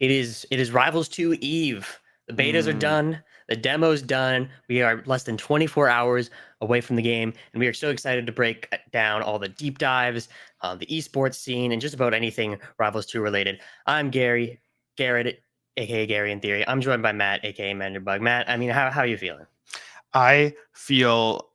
It is Rivals 2 Eve. The betas are done. The demo's done. We are less than 24 hours away from the game, and we are so excited to break down all the deep dives, the esports scene, and just about anything Rivals 2 related. I'm Garrett, aka Gary in Theory. I'm joined by Matt, aka Menderbugg. Matt, I mean, how are you feeling? I feel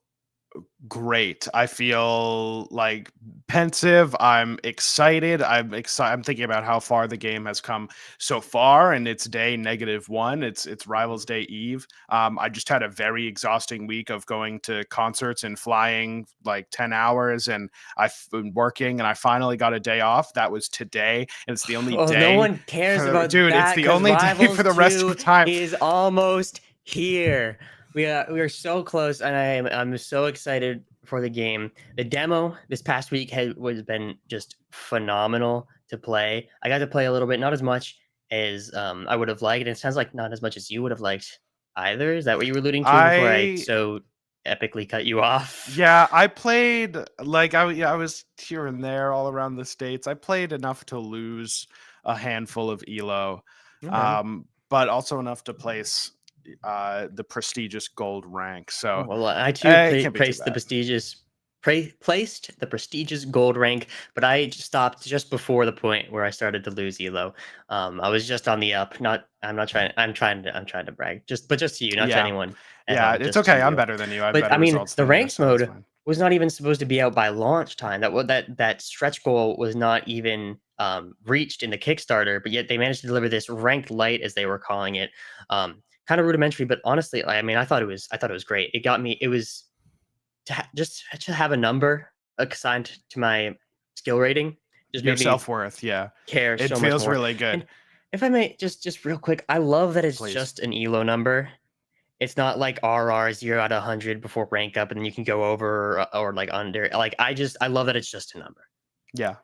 great. I feel like pensive. I'm excited. I'm thinking about how far the game has come so far, and it's day -1. It's Rivals Day Eve. I just had a very exhausting week of going to concerts and flying like 10 hours, and I've been working, and I finally got a day off. That was today, and it's the only Oh, no day one cares for about dude. It's that the because only day Rivals for the rest 2 of time. is almost here. We are so close, and I'm so excited for the game. The demo this past week was been just phenomenal to play. I got to play a little bit, not as much as I would have liked, and it sounds like not as much as you would have liked either. Is that what you were alluding to before I I so epically cut you off? Yeah, I played like I was here and there all around the states. I played enough to lose a handful of elo, Okay. but also enough to place the prestigious gold rank. Oh, So well, I too it can't be too placed the bad. placed the prestigious gold rank, but I stopped just before the point where I started to lose elo. I was just on the up. Not, I'm not trying. I'm trying to brag. Just to you, not to Yeah, anyone at yeah, home. it's Just to okay. I'm you. better than you. I have But better I mean, results the than you, ranks so it's mode fine. was not even supposed to be out by launch time. That stretch goal was not even reached in the Kickstarter, but yet they managed to deliver this ranked light, as they were calling it. Kind of rudimentary, but honestly, I mean, I thought it was great. It got me. It was just to have a number assigned to my skill rating just Your made me self-worth, yeah, care it so much feels more. really good. And if I may, just real quick, I love that it's Please, just an elo number. It's not like RR 0 out of 100 before rank up, and then you can go over or like under. Like I love that it's just a number. yeah.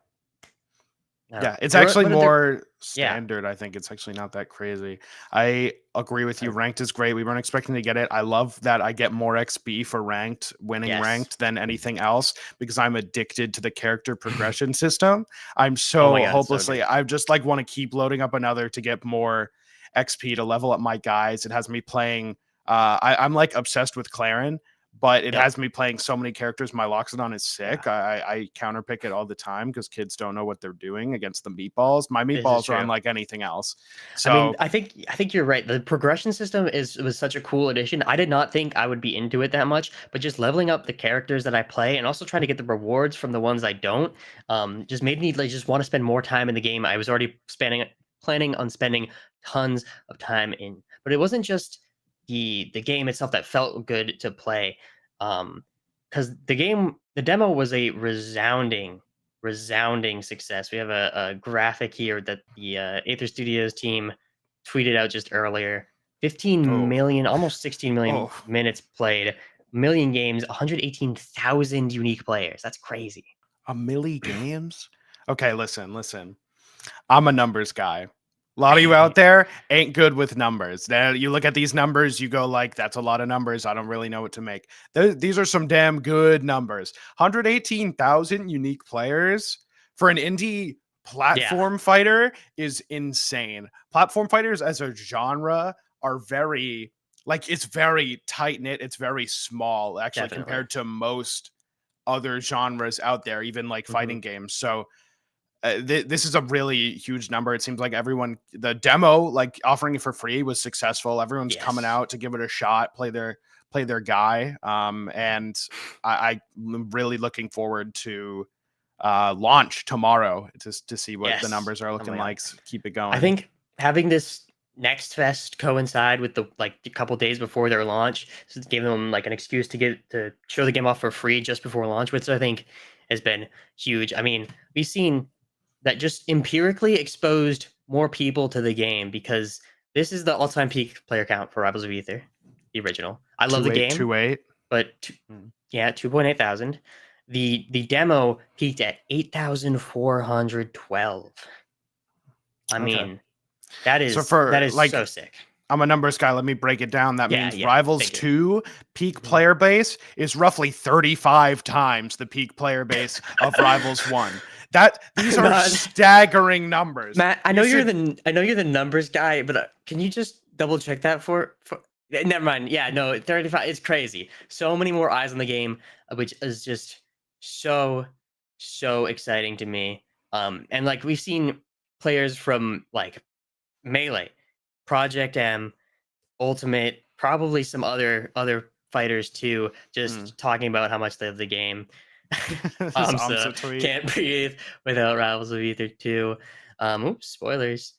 I don't Yeah, know. it's actually What are the more yeah standard. I think it's actually not that crazy. I agree with you. uh, Ranked is great. We weren't expecting to get it. I love that I get more XP for ranked, winning yes. ranked than anything else because I'm addicted to the character progression system. I'm Oh my so god, it's so good. hopelessly, I just like want to keep loading up another to get more XP to level up my guys. It has me playing. I'm like obsessed with Clarin, but it Yep. has me playing so many characters. My Loxodon is Yeah, sick. I counterpick it all the time because kids don't know what they're doing against the meatballs. My this is meatballs are true. unlike anything else. I mean, So I think you're right. The progression system was such a cool addition. I did not think I would be into it that much, but just leveling up the characters that I play and also trying to get the rewards from the ones I don't, just made me like just want to spend more time in the game. I was already spending planning on spending tons of time in, but it wasn't just the game itself that felt good to play. Because the demo was a resounding success. We have a graphic here that the Aether Studios team tweeted out just earlier. 15 oh million, almost 16 million oh minutes played, million games, 118,000 unique players. That's crazy. a milli games. Okay, listen. I'm a numbers guy. A lot of you out there ain't good with numbers. Now you look at these numbers, you go like, "That's a lot of numbers. I don't really know what to make." These are some damn good numbers. 118,000 unique players for an indie Yeah, platform fighter is insane. Platform fighters as a genre are very it's very tight knit. It's very small, actually, definitely. compared to most other genres out there, even like Hmm. fighting games. So this is a really huge number. It seems like the demo, like offering it for free, was successful. Everyone's coming Yes. out to give it a shot, play their guy. And I'm really looking forward to launch tomorrow to see what the Yes. numbers are Oh looking my god. like. Keep it I going. think having this next fest coincide with the like a couple days before their launch, so it gave them like an excuse to show the game off for free just before launch, which I think has been huge. I mean, we've seen that just empirically exposed more people to the game because this is the all-time peak player count for Rivals of Aether, the original. I love the game, 2828. but yeah, 2.8 thousand. The demo peaked at 8,412. I Okay. mean, So that for is so like sick. I'm a numbers guy. Let me break it down. That Yeah, means yeah. Rivals Thank you. 2 peak Mhm. player base is roughly 35 times the peak player base of Rivals 1. These are Not staggering numbers. Matt. You should I know you're the numbers guy, but can you just double check that for? Never mind. Yeah, no, 35. It's crazy. So many more eyes on the game, which is just so so exciting to me. And like we've seen players from like Melee, Project M, Ultimate, probably some other fighters too, Mm. just talking about how much they love the game. This So AMSA tweet. can't breathe without Rivals of Aether 2. Oops, spoilers.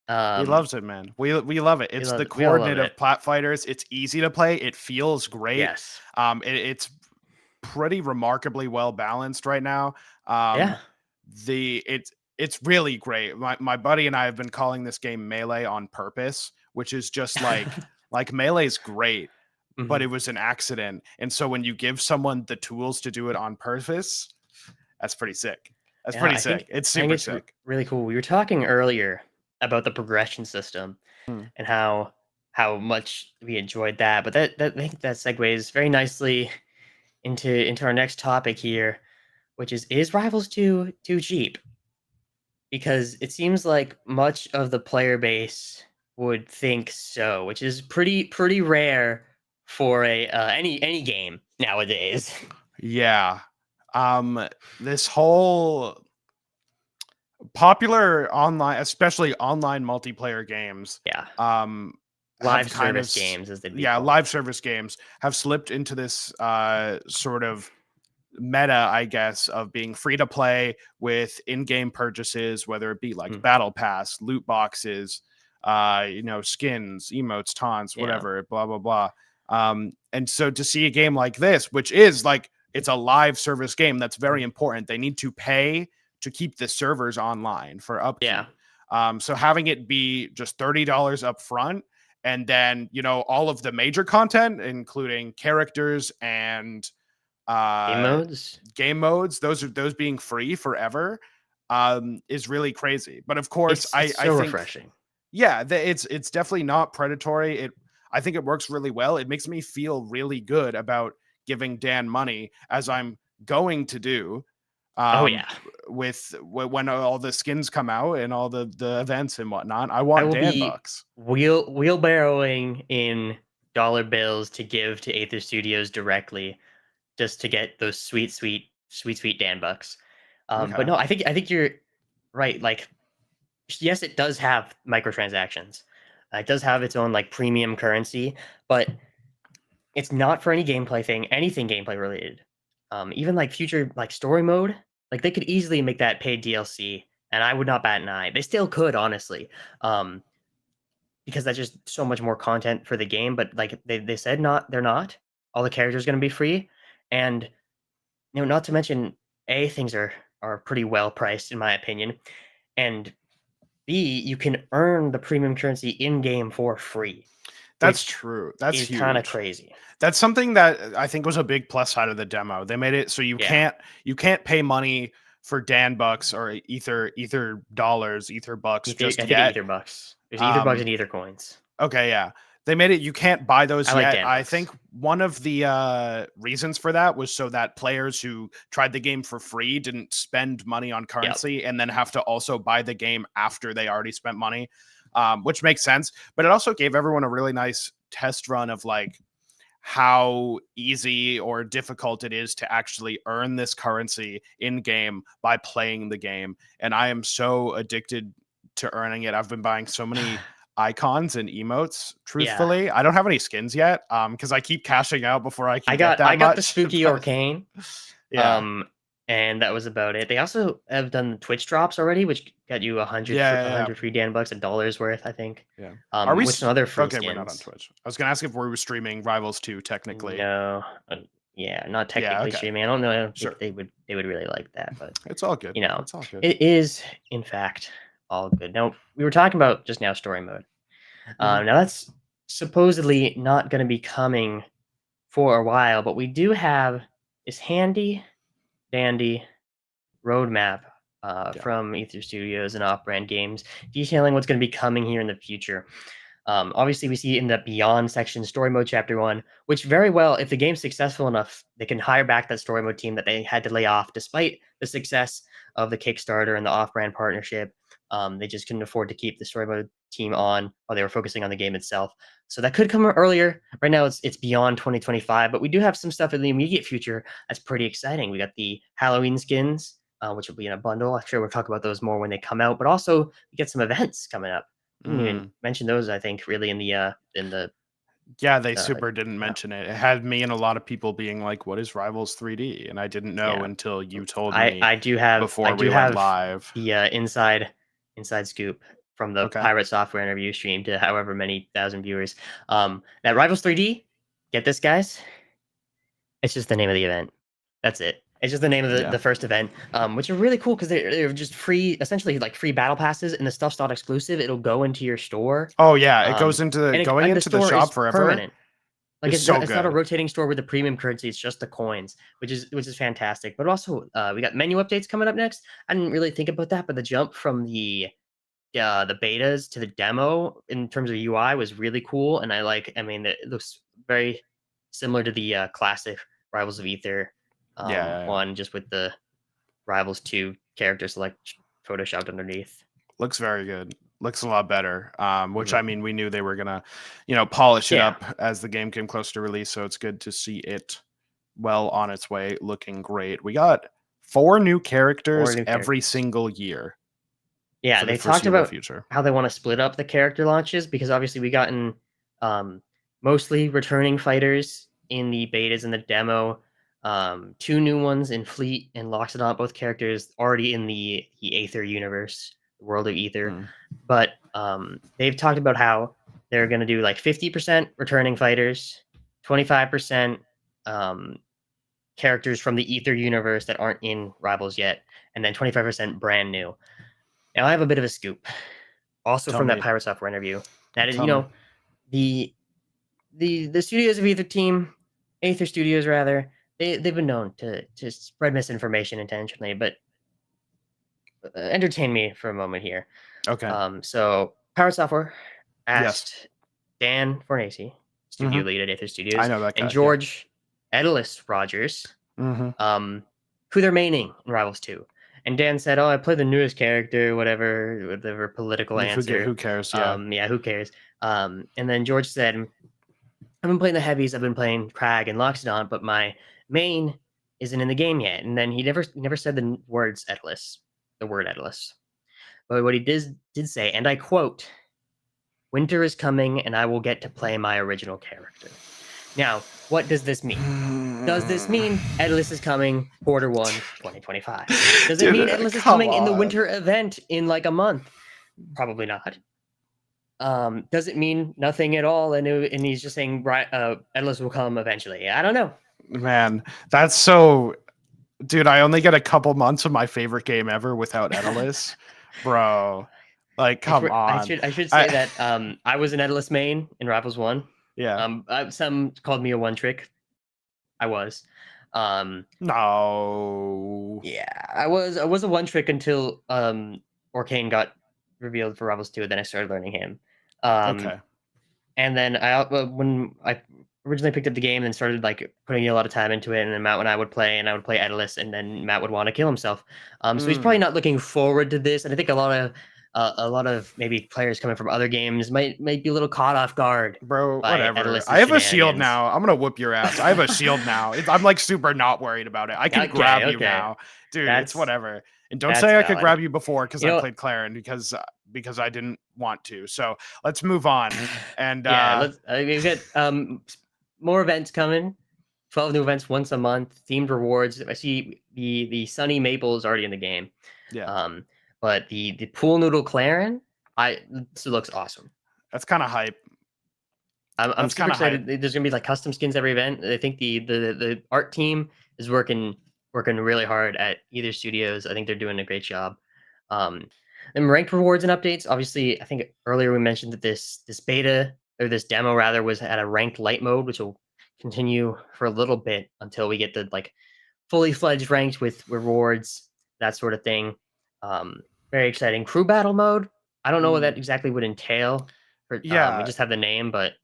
He Um, loves it, man. We love it. It's the we all love coordinate it. of plat fighters. It's easy to play. It feels great. Yes. It's pretty remarkably well balanced right now. Um, Yeah. it's really great. My buddy and I have been calling this game Melee on purpose, which is just like Melee's great, but Mhm. it was an accident. And so when you give someone the tools to do it on purpose, that's pretty sick. That's Yeah, pretty sick. It's I think super it's sick. really cool. We were talking earlier about the progression system Mm. and how much we enjoyed that, but I think that segues very nicely into our next topic here, which is Rivals too cheap? Because it seems like much of the player base would think so, which is pretty rare for a any game nowadays. Yeah. Um, this whole popular online, especially online multiplayer games, Yeah, have live kind of service games as they'd be yeah, called. live service games have slipped into this sort of meta, I guess, of being free to play with in-game purchases, whether it be like Mm, battle pass, loot boxes, skins, emotes, taunts, yeah, whatever, blah blah blah. And so to see a game like this, which is like it's a live service game, that's very mm, important. They need to pay to keep the servers online for yeah, upkeep. So having it be just $30 up front, and then all of the major content, including characters and game uh modes. game modes, those being free forever, is really crazy. But of course, It's I so think, refreshing. yeah, it's definitely not predatory. I think it works really well. It makes me feel really good about giving Dan money, as I'm going to do, Oh um yeah, when all the skins come out and all the events and whatnot. I I want will Dan be bucks. wheelbarrowing in dollar bills to give to Aether Studios directly, just to get those sweet Dan bucks. But Okay. no, I think you're right. Like, yes, it does have microtransactions. It does have its own like premium currency, but it's not for any gameplay thing, anything gameplay related. Even like future like story mode, like they could easily make that paid DLC, and I would not bat an eye. They still could, honestly, um, because that's just so much more content for the game. But like they said, they're not. All the characters going to be free, and not to mention things are pretty well priced in my opinion, and B, you can earn the premium currency in game for free, That's which true. That's is kind of huge. crazy. That's something that I think was a big plus side of the demo. They made it so Yeah, you can't pay money for Dan bucks or ether dollars, ether bucks ether. just I think yet. ether bucks. There's ether bucks Um, and ether coins. okay, yeah. They made it you can't buy I those like yet. Dan I bucks. think one of the reasons for that was so that players who tried the game for free didn't spend money on Yep. currency and then have to also buy the game after they already spent money, which makes sense. But it also gave everyone a really nice test run of like how easy or difficult it is to actually earn this currency in game by playing the game. And I am so addicted to earning it. I've been buying so many icons and emotes, Yeah, truthfully. I don't have any skins yet, because I keep cashing out before I can get that I got the much. spooky But arcane. yeah. Um, and that was about it. They also have done the Twitch drops already, which got you Yeah, yeah, yeah. 100 free Dan bucks, $1 worth, I think. Yeah. Are we With some other free okay, we're not on skins. Twitch. I was gonna ask if we were streaming Rivals 2 technically. No, yeah, not Yeah, technically okay. streaming. I don't know. I don't think Sure. they would really like that, but It's all good. you know, It's all good. it is in fact all good. Now we were talking about just now story mode. Mhm. Now that's supposedly not going to be coming for a while, but we do have this handy dandy roadmap Yeah. from Ether Studios and Off Brand Games detailing what's going to be coming here in the future. Obviously, we see in the Beyond section, Story Mode Chapter 1, which very well, if the game's successful enough, they can hire back that Story Mode team that they had to lay off despite the success of the Kickstarter and the off-brand partnership. They just couldn't afford to keep the Story Mode team on while they were focusing on the game itself. So that could come earlier. Right now, it's beyond 2025, but we do have some stuff in the immediate future that's pretty exciting. We got the Halloween skins, which will be in a bundle. I'm sure we'll talk about those more when they come out, but also we get some events coming up. Didn't even mention those, I think, really in the Yeah, they super didn't mention it. It had me and a lot of people being like, "What is Rivals 3D?" And I didn't know until you told me I do have before we went live. the inside scoop from the Okay. Pirate Software interview stream to however many thousand viewers. That Rivals 3D, get this, guys. It's just the name of the event. That's it. It's just the name of the first event, which are really cool because they're just free, essentially like free battle passes, and the stuff's not exclusive. It'll go into your store. Oh yeah, it goes into and going into the shop forever. Permanent. Like It's so it's not a good. rotating store with the premium currency. It's just the coins, which is fantastic. But also, we got menu updates coming up next. I didn't really think about that, but the jump from the betas to the demo in terms of UI was really cool, and I mean, it looks very similar to the classic Rivals of Aether one, just with the Rivals 2 character select photoshopped underneath. Looks very good. Looks a lot better. Which I mean, we knew they were gonna, polish it up as the game came closer to release. So it's good to see it well on its way, looking great. We got 4 new characters every single year. Yeah, they talked about how they want to split up the character launches because obviously we gotten mostly returning fighters in the betas and the demo. 2 new ones in Fleet and Loxodon, both characters already in the Aether universe, the world of Aether. But they've talked about how they're going to do like 50% returning fighters, 25% characters from the Aether universe that aren't in Rivals yet, and then 25% brand new. Now I have a bit of a scoop, also from that Pirate Software interview. That is, the studios of Aether Studios rather, they've been known to spread misinformation intentionally, but entertain me for a moment here. Okay. So Pirate Software asked Dan Fornace, studio lead at Aether Studios, I know that guy, and George Edelis Rogers, who they're maining in Rivals 2. And Dan said, "Oh, I play the newest character, whatever political answer. Who cares? Yeah, who cares?" And then George said, "I've been playing the heavies. I've been playing Crag and Loxodon, but my main isn't in the game yet." And then he never said the word Edelis. But what he did say, and I quote, "Winter is coming, and I will get to play my original character." Now, what does this mean? Does this mean Edelis is coming quarter 1, 2025? Does it mean Edelis is coming in the winter event in like a month? Probably not. Does it mean nothing at all? And he's just saying Edelis will come eventually. I don't know. Man, that's so... Dude, I only get a couple months of my favorite game ever without Edelis. Bro. Like, come on. I should say that I was an Edelis main in Rivals 1. Yeah. Some called me a one trick. I was. No. Yeah, I was a one trick until Orcane got revealed for Rivals 2, then I started learning him. Okay. And then when I originally picked up the game and started like putting a lot of time into it, and then Matt and I would play Edelis, and then Matt would want to kill himself. So he's probably not looking forward to this, and I think a lot of maybe players coming from other games might be a little caught off guard. Bro, whatever. I have a shield now. I'm gonna whoop your ass. I have a shield now. I'm like super not worried about it. I can grab you now, dude. It's whatever. And don't say I could grab you before because I played Claren because I didn't want to. So let's move on. And we've got more events coming. 12 new events once a month. Themed rewards. I see the Sunny Maple is already in the game. Yeah. But the Pool Noodle Claren, this looks awesome. That's kind of hype. I'm super excited. There's gonna be like custom skins every event. I think the art team is working really hard at Aether Studios. I think they're doing a great job. And ranked rewards and updates. Obviously, I think earlier we mentioned that this beta or this demo rather was at a ranked light mode, which will continue for a little bit until we get the like fully fledged ranked with rewards, that sort of thing. Very exciting. Crew battle mode. I don't know what that exactly would entail. We Yeah, just have the name, but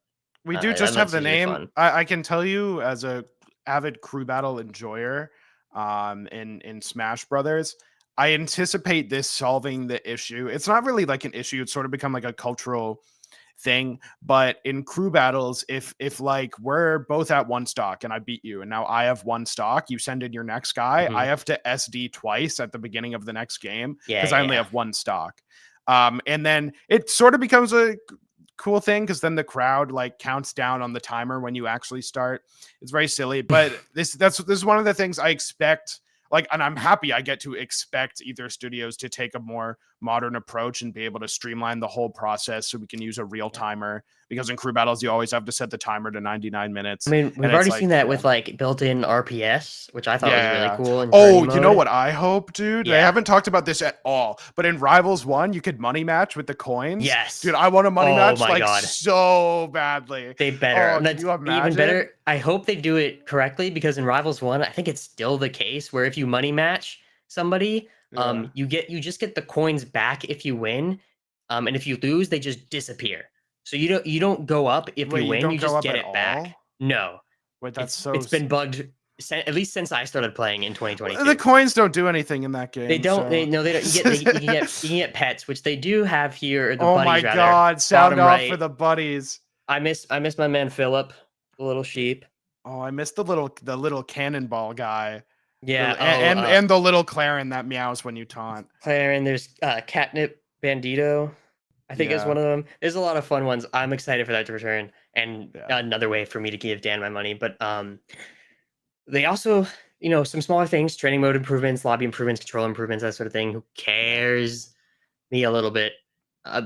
we do just that have looks the usually name. fun. I can tell you as a avid crew battle enjoyer, in Smash Brothers, I anticipate this solving the issue. It's not really like an issue. It's sort of become like a cultural thing. But in crew battles, if like we're both at one stock and I beat you, and now I have one stock, you send in your next guy. I Mhm. have to SD twice at the beginning of the next game Yeah, because I yeah, only yeah. have one stock. And then it sort of becomes a cool thing because then the crowd like counts down on the timer when you actually start. It's very silly, but this is one of the things I expect. Like, and I'm happy I get to expect either studios to take a more modern approach and be able to streamline the whole process so we can use a real Yeah. timer, because in crew battles you always have to set the timer to 99 I minutes, mean, and we've it's already like, seen that yeah. with like built-in RPS, which I thought was really Yeah. cool in journey Oh, you know mode. what I hope, dude? They Yeah. haven't talked about this at all. But in Rivals 1, you could money match with the coins. Dude, Yes. I want a money Oh match my like god. so badly. They better. Oh, And can that's you even imagine? better. I hope they do it correctly because in Rivals 1, I think it's still the case where if you money match somebody, Yeah. you just get the coins back if you win. And if you lose, they just disappear. So you don't go up if Wait, you you win, don't you go just up get at it back. all? No. Wait, that's It's so. been bugged at least since I started playing in The 2022. coins don't do anything in that They game, don't. They so. no. They don't. You can get pets, which they do have here. Or the Oh my buddies rather. God! Sound Bottom off for right. the buddies. I miss my man Philip, the little sheep. Oh, I missed the little cannonball guy. Yeah. And the little Clarin that meows when you taunt. Claire, and there's Catnip Bandito. I think is Yeah, one of them. There's a lot of fun ones. I'm excited for that to return, and yeah, another way for me to give Dan my money. But they also, some smaller things: training mode improvements, lobby improvements, control improvements, that sort of thing. Who yeah, cares? Me a little bit.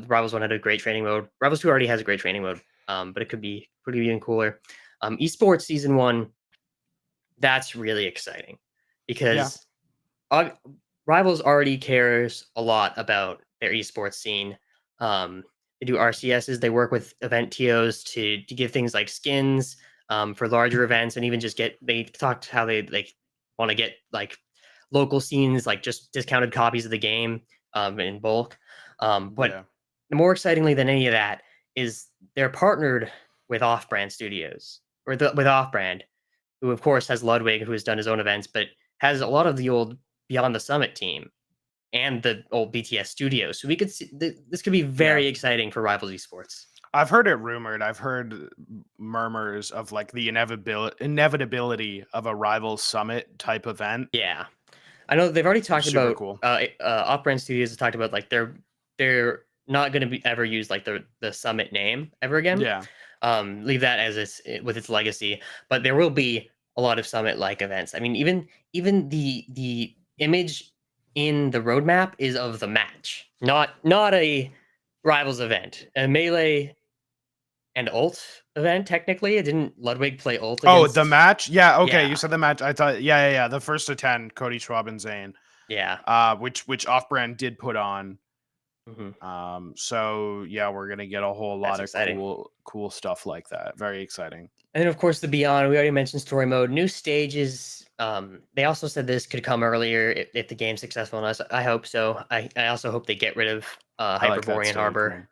Rivals One had a great training mode. Rivals Two already has a great training mode, but it could be pretty even cooler. Esports Season One, that's really exciting yeah, because uh, Rivals already cares a lot about their esports scene. They do RCSs. They work with event TOs to give things like skins for larger events, and even just get. They talked how they like want to get like local scenes, like just discounted copies of the game in bulk. But yeah. more excitingly than any of that is they're partnered with off-brand studios or with off-brand, who of course has Ludwig, who has done his own events, but has a lot of the old Beyond the Summit team and the old BTS studios. So we could see this could be Yeah. very exciting for Rivals Esports. I've heard it rumored. I've heard murmurs of like the inevitability of a rival summit type event. Yeah, I know they've already talked Super about cool. off-brand studios have talked about like they're not going to be ever use like the Summit name ever again. Yeah. Leave that as with its legacy, but there will be a lot of Summit like events. I mean, even the image in the roadmap is of the match, not a Rivals event, a Melee and ult event. Technically, it didn't Ludwig play ult Oh, the against? match? Yeah, okay. You Yeah, said the match. I thought, yeah. The first to 10, Cody Schwab and Zane. yeah. Which off brand did put on. Hmm. So yeah, we're gonna get a whole That's lot of exciting. cool stuff like that. Very exciting. And then, of course, the Beyond. We already mentioned story mode, new stages. They also said this could come earlier if the game's successful enough. I hope so. I also hope they get rid of I like that Hyperborean stage. Harbor. Cool.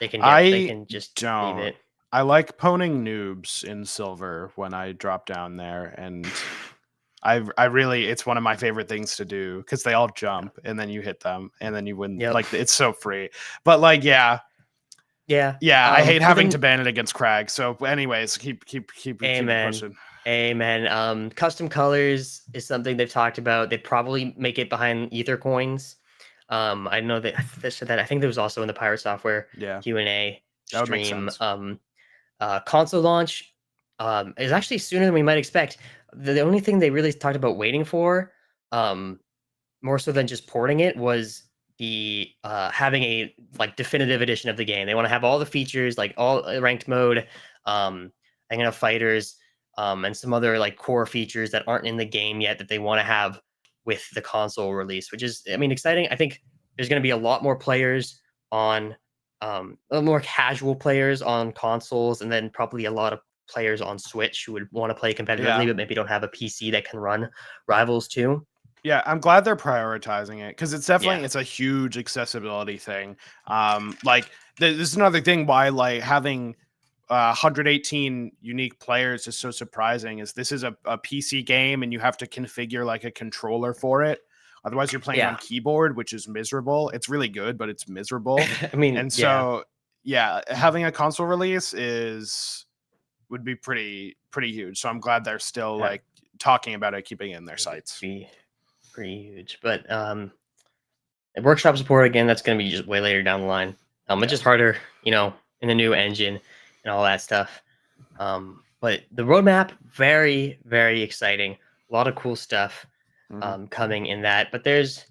They I can just leave don't. it. I like poning noobs in silver when I drop down there, and I really, it's one of my favorite things to do because they all jump and then you hit them and then you win. Yep. Like, it's so free. But like, yeah, Yeah. I hate But having then, to ban it against Crag. So, anyways, keep amen. pushing. Amen. Custom colors is something they've talked about. They probably make it behind Ether coins. I know that they said that. I think there was also in the Pirate Software Yeah, Q&A that would make stream. sense. Console launch is actually sooner than we might expect. The only thing they really talked about waiting for, more so than just porting it, was the having a like definitive edition of the game. They want to have all the features, like all ranked mode, I'm gonna fighters, and some other like core features that aren't in the game yet that they want to have with the console release, which is, I mean, exciting. I think there's going to be a lot more players on, a lot more casual players on consoles, and then probably a lot of players on Switch who would want to play competitively, Yeah. but maybe don't have a PC that can run Rivals 2. Yeah, I'm glad they're prioritizing it because it's definitely Yeah. it's a huge accessibility thing. Like this is another thing why like having 118 unique players is so surprising. Is this is a PC game and you have to configure like a controller for it. Otherwise, you're playing on Yeah. keyboard, which is miserable. It's really good, but it's miserable. I mean, And yeah. so, yeah, having a console release would be pretty huge. So I'm glad they're still Yeah. like talking about it, keeping it in their It would sights. be pretty huge. But workshop support again, that's gonna be just way later down the line. It's just Yes. harder, in the new engine and all that stuff. But the roadmap, very, very exciting. A lot of cool stuff Mhm. coming in that. But there's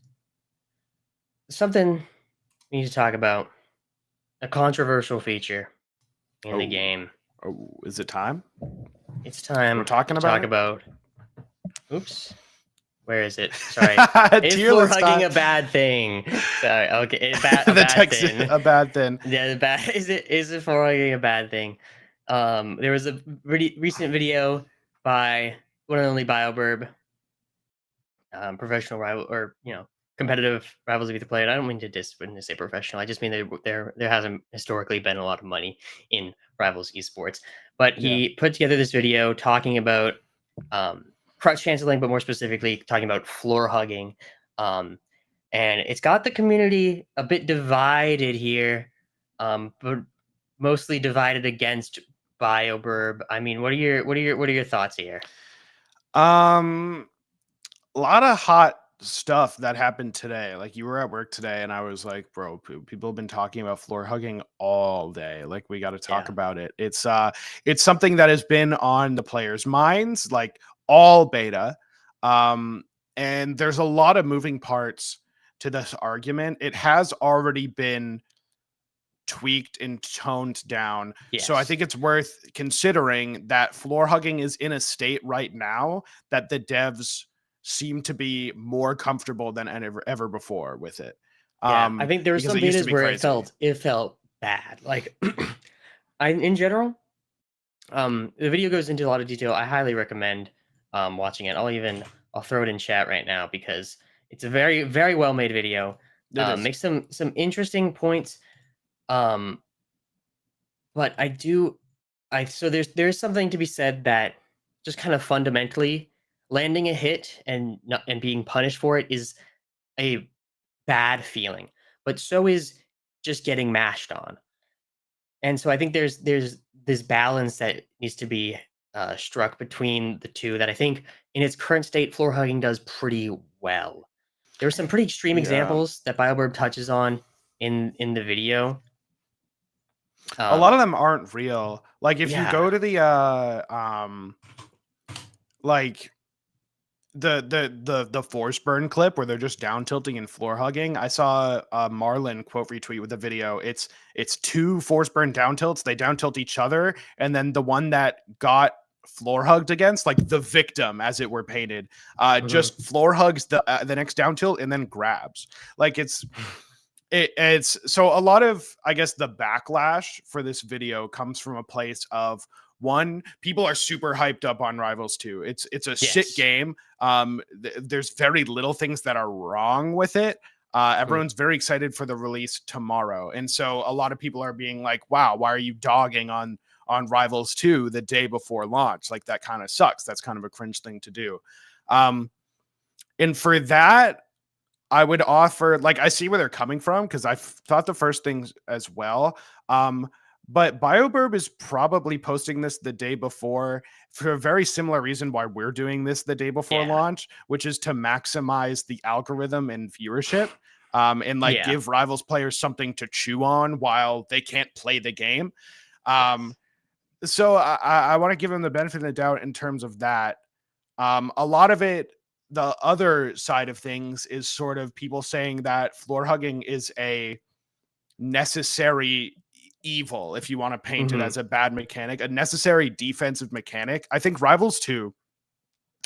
something we need to talk about. A controversial feature in the Oh, game. oh, is it time? It's We're time talking to about talk it. about. Oops. Where is it? Sorry. Is Tier floor list hugging time. a bad thing? Sorry. Okay. A The bad text is thing. a bad thing. Yeah, the bad is it floor hugging a bad thing? There was a recent video by one and only BioBurb, professional rival or competitive rivals of Aether player. I don't mean to when they say professional. I just mean there hasn't historically been a lot of money in rivals esports. But Yeah. he put together this video talking about crutch canceling, but more specifically talking about floor hugging. And it's got the community a bit divided here, but mostly divided against BioBurb. I mean, what are your thoughts here? Um, a lot of hot stuff that happened today. Like you were at work today, and I was like, "Bro, people have been talking about floor hugging all day. Like we got to talk Yeah. about it." It's something that has been on the players' minds, like all beta. Um, and there's a lot of moving parts to this argument. It has already been tweaked and toned down. So I Yes. think it's worth considering that floor hugging is in a state right now that the devs seem to be more comfortable than ever before with it. Yeah, I think there were Because some it used to betas be where it crazy. felt bad. Like, in general, the video goes into a lot of detail. I highly recommend watching it. I'll throw it in chat right now because it's a very, very well made video. It is. Makes some interesting points. Um, but so there's something to be said that just kind of fundamentally landing a hit and not and being punished for it is a bad feeling. But so is just getting mashed on. And so I think there's this balance that needs to be struck between the two that I think in its current state, floor hugging does pretty well. There were some pretty extreme Yeah. examples that BioBurb touches on in the video. A lot Um, of them aren't real. Like if you yeah, go to the like the force burn clip where they're just down tilting and floor hugging. I saw Marlin quote retweet with a video. It's two force burn down tilts. They down tilt each other, and then the one that got floor hugged against, like the victim as it were painted, mhm, just floor hugs the next down tilt and then grabs. Like it's so a lot of, I guess, the backlash for this video comes from a place of one, people are super hyped up on Rivals 2. It's a shit yes, game. There's very little things that are wrong with it. mhm, Everyone's very excited for the release tomorrow, and so a lot of people are being like, "Wow, why are you dogging on Rivals 2 the day before launch? Like that kind of sucks. That's kind of a cringe thing to do." Um, and for that, I would offer, like, I see where they're coming from because I thought the first things as well. But BioBurb is probably posting this the day before for a very similar reason why we're doing this the day before yeah, launch, which is to maximize the algorithm and viewership, and like yeah, give Rivals players something to chew on while they can't play the game. Um, yes, so I want to give them the benefit of the doubt in terms of that. A lot of it, the other side of things is sort of people saying that floor hugging is a necessary evil, if you want to paint it mhm, as a bad mechanic, a necessary defensive mechanic. I think Rivals 2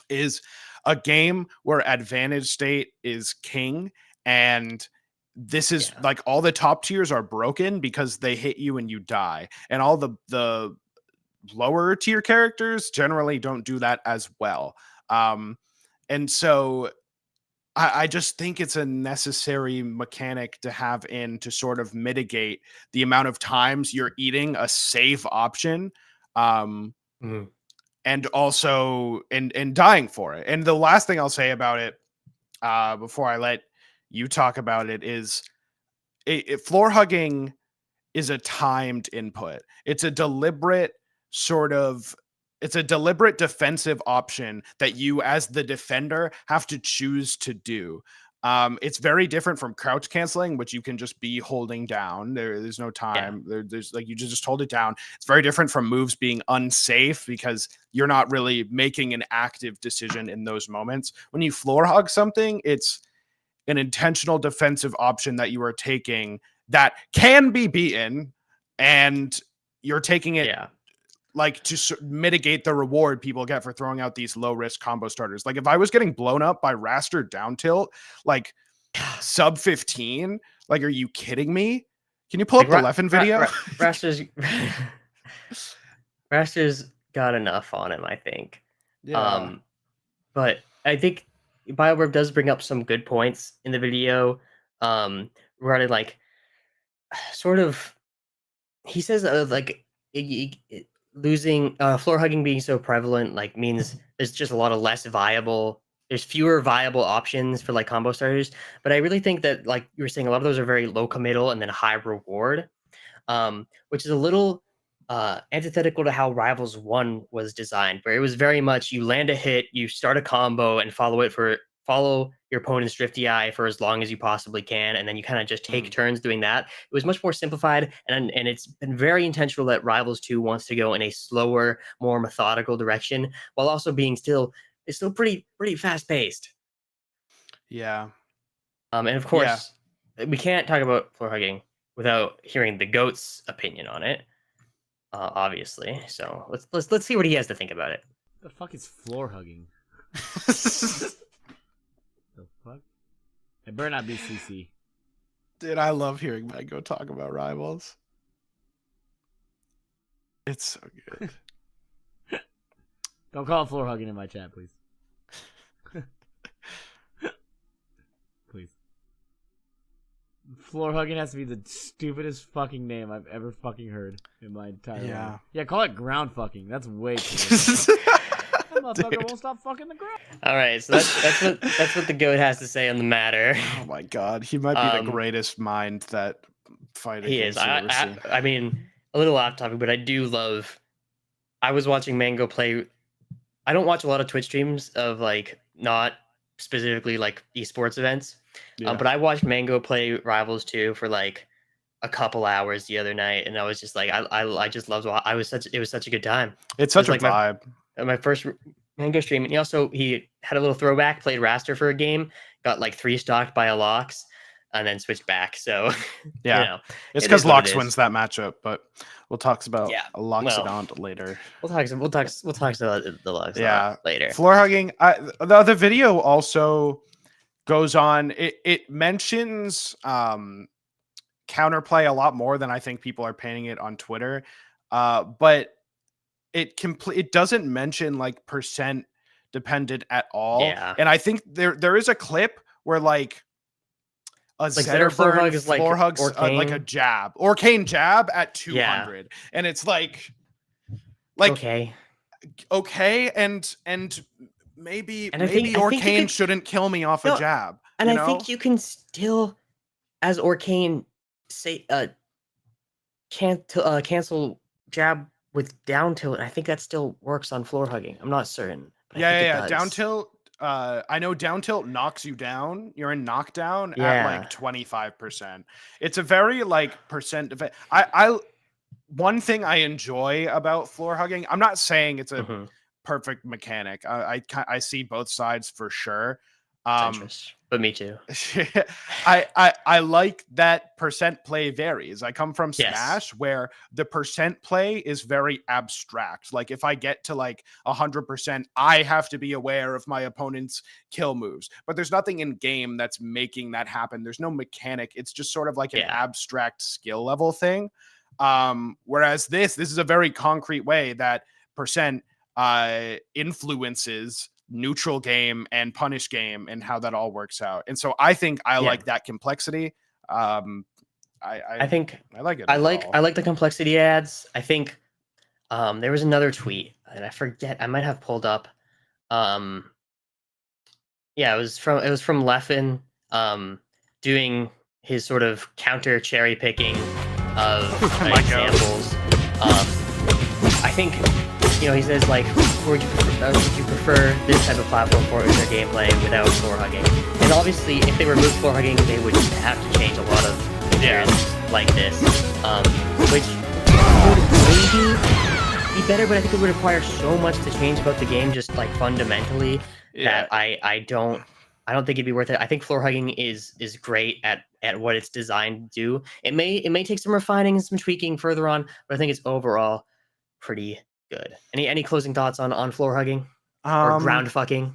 is a game where advantage state is king, and this is yeah, like all the top tiers are broken because they hit you and you die, and all the lower tier characters generally don't do that as well. Um, and so I just think it's a necessary mechanic to have in to sort of mitigate the amount of times you're eating a safe option. Mhm. And also in dying for it. And the last thing I'll say about it, before I let you talk about it, is floor hugging is a timed input. It's a deliberate sort of it's a deliberate defensive option that you as the defender have to choose to do. It's very different from crouch canceling, which you can just be holding down. There's no Yeah. time. There's like you just hold it down. It's very different from moves being unsafe because you're not really making an active decision in those moments. When you floor hug something, it's an intentional defensive option that you are taking that can be beaten, and you're taking it Yeah. like to mitigate the reward people get for throwing out these low risk combo starters. Like if I was getting blown up by Raster down tilt, like sub 15, like, are you kidding me? Can you pull Like up the Leffen video? Raster's Raster's got enough on him, I think. Yeah. But I think BioWare does bring up some good points in the video. Regarding like sort of he says like losing floor hugging being so prevalent like means there's just a lot of less viable there's fewer viable options for like combo starters, but I really think that like you were saying a lot of those are very low committal and then high reward, which is a little antithetical to how Rivals 1 was designed, where it was very much you land a hit, you start a combo, and follow your opponent's Drifty Eye for as long as you possibly can, and then you kind of just take turns doing that. It was much more simplified, and it's been very intentional that Rivals 2 wants to go in a slower, more methodical direction, while also being it's still pretty fast paced. Yeah. And of Yeah. course, we can't talk about floor hugging without hearing the goat's opinion on it. Obviously. So let's see what he has to think about it. The fuck is floor hugging? The fuck? It better not be CC. Dude, I love hearing Mango talk about Rivals. It's so good. Don't call it floor hugging in my chat, please. Please. Floor hugging has to be the stupidest fucking name I've ever fucking heard in my entire life. Yeah, call it ground fucking. That's way too. That motherfucker won't stop fucking the ground. All right, so that's what the goat has to say on the matter. Oh my god, he might be the greatest mind that fighting he is. games you've ever seen. I mean, a little off topic, but I do love. I was watching Mango play. I don't watch a lot of Twitch streams of like not specifically like esports events, but I watched Mango play Rivals 2 for like a couple hours the other night, and I was just like, I just loved. It was such a good time. It's such a like vibe. My first Mango stream, and he had a little throwback, played Raster for a game, got like 3-stocked by a Lox, and then switched back. So yeah, you know, it's because Lox wins that matchup, but we'll talk about Loxodont later. We'll talk about the Lox later. Floor hugging. The video also goes on. It mentions counterplay a lot more than I think people are painting it on Twitter, but it doesn't mention like percent dependent at all. Yeah. And I think there is a clip where like a Zedder floor hug is floor hugs like a jab or Kane jab at 200, and it's like okay, and maybe Orcane shouldn't kill me off a jab. And I think you can still, as Orcane, say cancel jab with down tilt. I think that still works on floor hugging. I'm not certain. Yeah. Down tilt. I know down tilt knocks you down. You're in knockdown at like 25%. It's a very like percent of it. One thing I enjoy about floor hugging, I'm not saying it's a perfect mechanic. I see both sides for sure. But me too. I like that percent play varies. I come from Smash where the percent play is very abstract. Like if I get to like 100%, I have to be aware of my opponent's kill moves. But there's nothing in game that's making that happen. There's no mechanic. It's just sort of like an abstract skill level thing. Whereas this is a very concrete way that percent influences neutral game and punish game and how that all works out. And so I think I like that complexity. I think I like it. I like the complexity it adds. I think there was another tweet and I forget, I might have pulled up. Yeah, it was from Leffen doing his sort of counter cherry picking of examples. I think, you know, he says like, would you prefer this type of platform for their gameplay without floor hugging? And obviously, if they removed floor hugging, they would have to change a lot of mechanics like this, which would maybe be better, but I think it would require so much to change about the game, just like fundamentally, that I don't think it'd be worth it. I think floor hugging is great at what it's designed to do. It may take some refining and some tweaking further on, but I think it's overall pretty good. Any closing thoughts on floor hugging or ground fucking?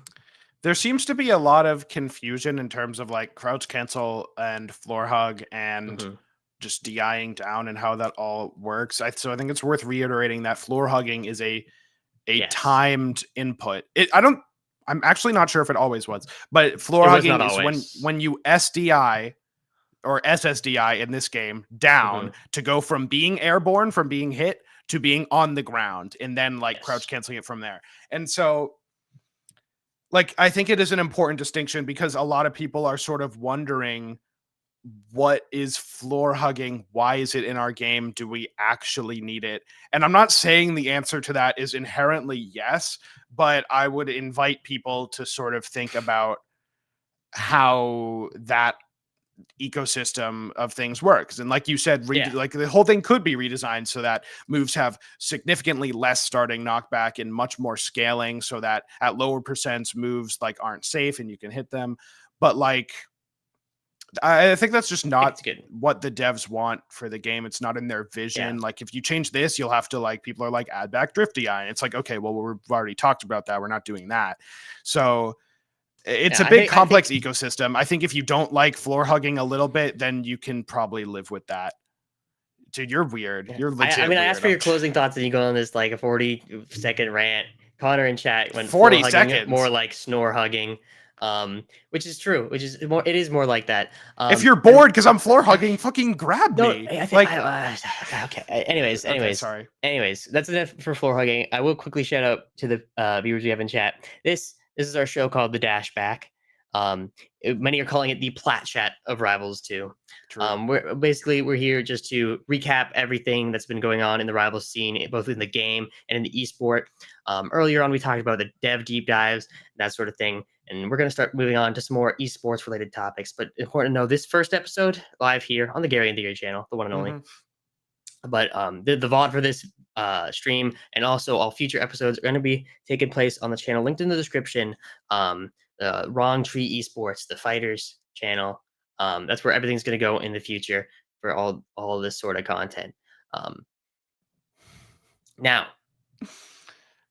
There seems to be a lot of confusion in terms of like crouch cancel and floor hug and just DIing down and how that all works. So I think it's worth reiterating that floor hugging is a timed input. I'm actually not sure if it always was, but floor hugging is when you SDI or SSDI in this game down to go from being airborne, from being hit to being on the ground, and then like crouch canceling it from there. And so like, I think it is an important distinction because a lot of people are sort of wondering, what is floor hugging? Why is it in our game? Do we actually need it? And I'm not saying the answer to that is inherently yes, but I would invite people to sort of think about how that ecosystem of things works. And like you said, like the whole thing could be redesigned so that moves have significantly less starting knockback and much more scaling, so that at lower percents moves like aren't safe and you can hit them. But like, I think that's just not what the devs want for the game. It's not in their vision. Like, if you change this, you'll have to, like, people are like, add back drift DI. And it's like, okay, well, we've already talked about that. We're not doing that. So it's a big complex ecosystem. I think if you don't like floor hugging a little bit, then you can probably live with that. Dude, you're weird. You're legit. I asked for your closing thoughts and you go on this like a 40-second rant. Connor in chat went 40 seconds more like snore hugging. Which is true. It is more like that. If you're bored because I'm floor hugging, fucking grab me. I think, okay. Anyways, sorry. Anyways, that's enough for floor hugging. I will quickly shout out to the viewers we have in chat. This is our show called the DashBack. Many are calling it the plat chat of Rivals 2. We're here just to recap everything that's been going on in the Rivals scene, both in the game and in the esport. Earlier on, we talked about the dev deep dives, that sort of thing. And we're going to start moving on to some more esports related topics. But important to know, this first episode live here on the Gary and Theory channel, the one and only. But the VOD for this stream and also all future episodes are going to be taking place on the channel linked in the description. The Wrong Tree Esports, the Fighters channel. That's where everything's going to go in the future for all this sort of content. Now,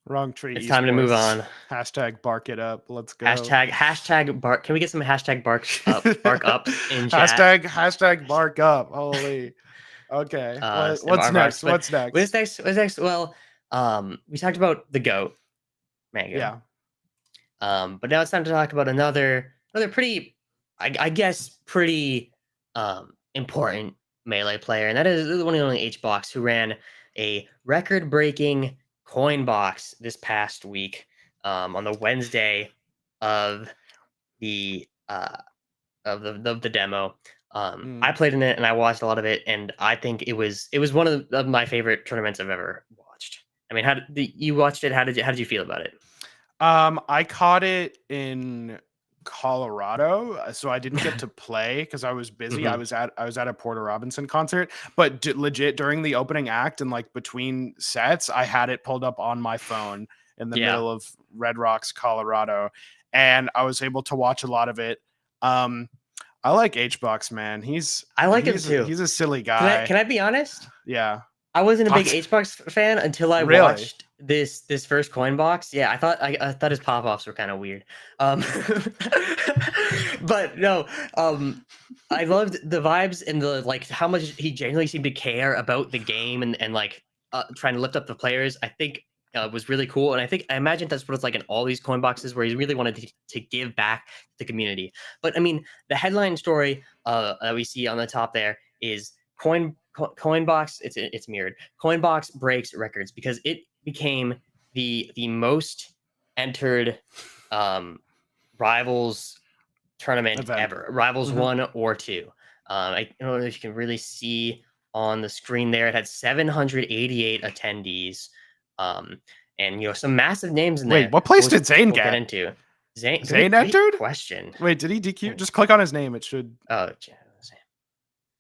Wrong Tree. It's time to move on. Hashtag bark it up. Let's go. Hashtag bark. Can we get some hashtag bark up in chat? Hashtag bark up. Holy. Okay. What's next? What's next? Well, we talked about the GOAT, Mango. Yeah. But now it's time to talk about another pretty, I guess, pretty important Melee player, and that is the one and only HBox, who ran a record-breaking coin box this past week on the Wednesday of the demo. I played in it and I watched a lot of it, and I think it was one of my favorite tournaments I've ever watched. I mean, you watched it? How did you feel about it? I caught it in Colorado, so I didn't get to play because I was busy. I was at a Porter Robinson concert, but legit during the opening act and like between sets, I had it pulled up on my phone in the middle of Red Rocks, Colorado, and I was able to watch a lot of it. I like HBox, man. I like him too. He's a silly guy. Can I be honest? Yeah. I wasn't a big HBox fan until I watched this first coin box. Yeah, I thought his pop-offs were kind of weird. But no, I loved the vibes and the like how much he genuinely seemed to care about the game and like trying to lift up the players. I think was really cool. And I imagine that's what it's like in all these coin boxes, where he really wanted to give back to the community. But I mean, the headline story that we see on the top there is Coinbox. It's mirrored. Coinbox breaks records because it became the most entered Rivals tournament ever. Rivals 1 or 2. I don't know if you can really see on the screen there. It had 788 attendees. And some massive names in there. Wait, what place did Zane get? Into Zane entered? Question. Wait, did he DQ? Just click on his name. It should. Oh,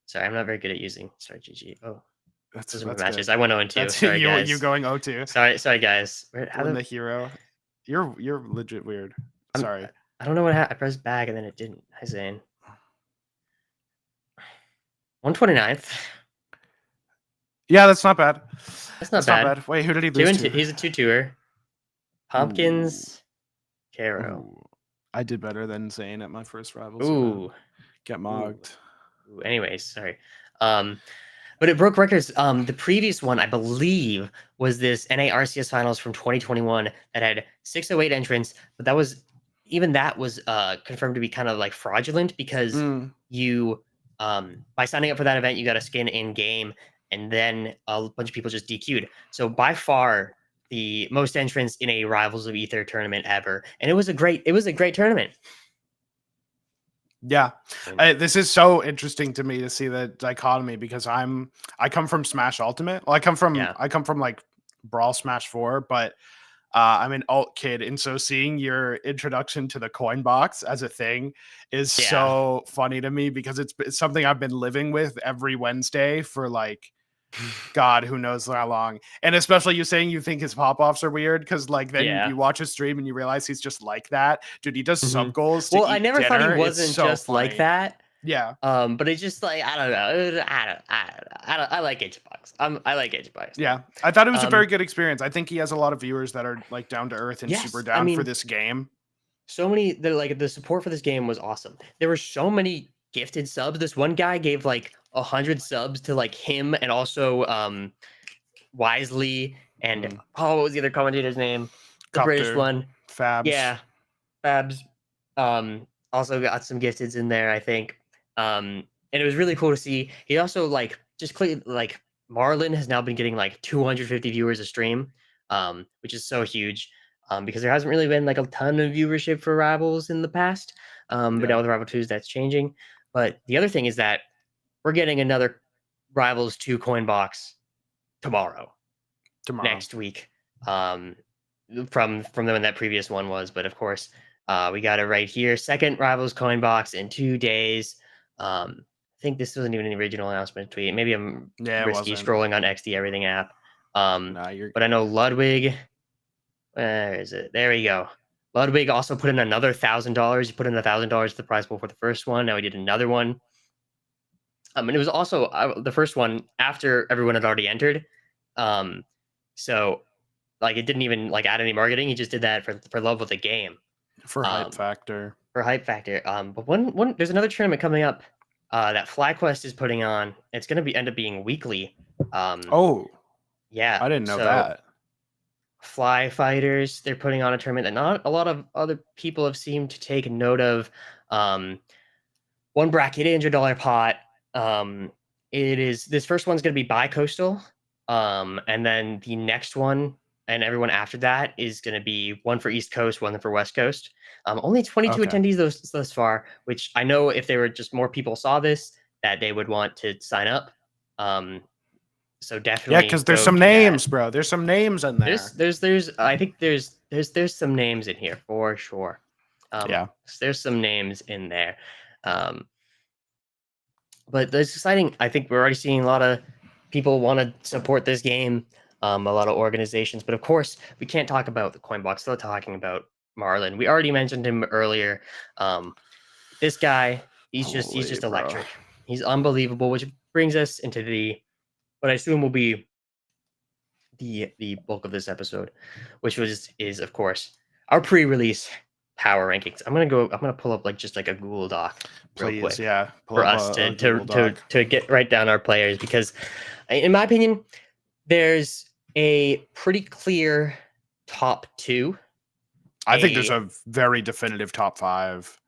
sorry, I'm not very good at using GG. Oh, that's matches. Good. I went 0-2. That's sorry, guys. You going 0-2. Sorry, guys. The hero. You're legit weird. Sorry. I don't know what happened. I pressed back and then it didn't. Hi, Zane. 129th. Yeah, that's not bad. That's not bad. Wait, who did he lose to? He's a 2-2er. Pumpkins, Caro. I did better than Zane at my first Rivals. Ooh. Get mogged. Ooh. Anyways, sorry. But it broke records. The previous one, I believe, was this NA RCS Finals from 2021 that had 608 entrants, but that was confirmed to be kind of like fraudulent because you by signing up for that event, you got a skin in game, and then a bunch of people just DQ'd. So by far the most entrants in a Rivals of Aether tournament ever, and it was a great tournament. Yeah, this is so interesting to me to see the dichotomy because I come from Smash Ultimate. Well, I come from like Brawl Smash 4, but I'm an alt kid, and so seeing your introduction to the coin box as a thing is so funny to me because it's something I've been living with every Wednesday for like God, who knows how long. And especially you saying you think his pop-offs are weird because like then you watch his stream and you realize he's just like that. Dude, he does sub goals. Well, I never thought he wasn't just like that. Yeah. But it's just like I don't know. I like HBox. I like HBox. Yeah. I thought it was a very good experience. I think he has a lot of viewers that are like down to earth and super down for this game. So many the support for this game was awesome. There were so many gifted subs. This one guy gave like 100 subs to like him and also Wisely and what was the other commentator's name? The Copter, British one. Fabs. Yeah. Fabs. Also got some gifteds in there, I think. And it was really cool to see. He also like just clicked like Marlon has now been getting like 250 viewers a stream, which is so huge. Because there hasn't really been like a ton of viewership for Rivals in the past. But now with Rival 2s, that's changing. But the other thing is that we're getting another Rivals 2 coin box tomorrow. Next week. From the when that previous one was. But of course, we got it right here. Second Rivals coin box in 2 days. I think this wasn't even an original announcement tweet. Maybe I'm risky scrolling on XD Everything app. But I know Ludwig. Where is it? There we go. Ludwig also put in another $1,000. He put in $1,000 to the prize pool for the first one. Now he did another one. And it was also the first one after everyone had already entered. So like it didn't even like add any marketing. He just did that for love of the game. For hype factor. But one there's another tournament coming up that FlyQuest is putting on. It's going to end up being weekly. Yeah. I didn't know that. Fly Fighters, they're putting on a tournament that not a lot of other people have seemed to take note of. One bracket, $800 pot. This first one's going to be bi-coastal. And then the next one and everyone after that is going to be one for East Coast, one for West Coast. Only 22 attendees thus far, which I know if there were just more people saw this, that they would want to sign up. So definitely, because there's some names, bro. There's some names in there. I think there's some names in here for sure. There's some names in there. But it's exciting. I think we're already seeing a lot of people want to support this game. A lot of organizations, but of course we can't talk about the coin box without talking about Marlon. We already mentioned him earlier. This guy, he's just electric. He's unbelievable, which brings us into what I assume will be the bulk of this episode, which is of course our pre-release power rankings. I'm gonna pull up just like a Google Doc real quick, for us to get right down our players, because in my opinion, there's a pretty clear top 2. I think there's a very definitive top 5.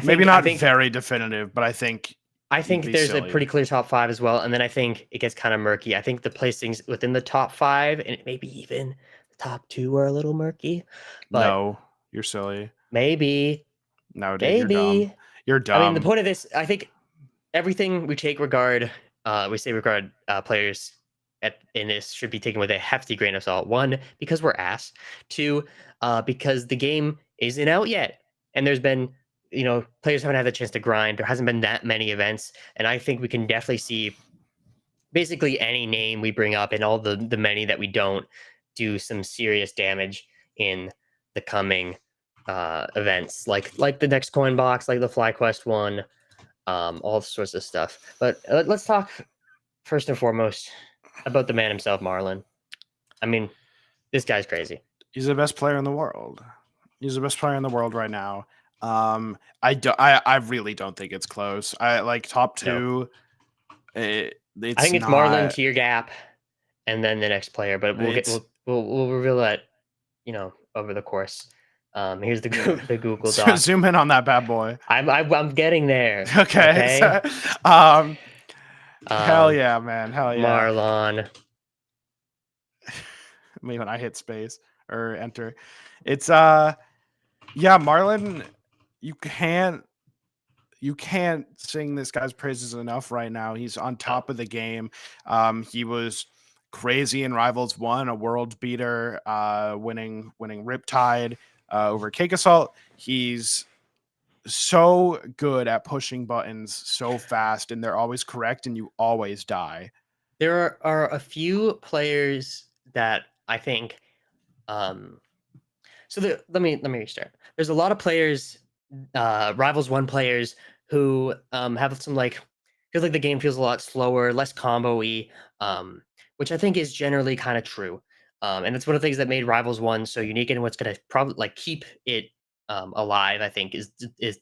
Maybe I not think very definitive, but I think there's a pretty clear top 5 as well, and then I think it gets kind of murky. I think the placings within the top 5 and maybe even the top 2 are a little murky, but No, you're silly. maybe. No, dude, you're dumb. You're dumb. I mean, the point of this, I think everything we take regard, players in this should be taken with a hefty grain of salt. 1, because we're ass. 2, because the game isn't out yet, and there's been, players haven't had the chance to grind. There hasn't been that many events, and I think we can definitely see basically any name we bring up and all the many that we don't do some serious damage in the coming events, like the next coin box, like the FlyQuest one, all sorts of stuff. But let's talk first and foremost about the man himself, Marlon. I mean, this guy's crazy. He's the best player in the world. He's the best player in the world right now. I really don't think it's close. I like top 2. No. I think it's Marlon, Tier Gap, and then the next player. But we'll reveal that, over the course. Here's the Google Doc. Zoom in on that bad boy. I'm getting there. Okay. Hell yeah, man. Hell yeah. Marlon. Me when I hit space or enter. It's yeah, Marlon, you can't sing this guy's praises enough right now. He's on top of the game. He was crazy in Rivals 1, a world beater, winning Riptide over Cake Assault. He's so good at pushing buttons so fast, and they're always correct, and you always die. There are a few players that I think. Let me restart. There's a lot of players, Rivals 1 players, who have some feels like the game feels a lot slower, less combo-y, which I think is generally kind of true. And it's one of the things that made Rivals 1 so unique, and what's going to probably keep it alive, I think, is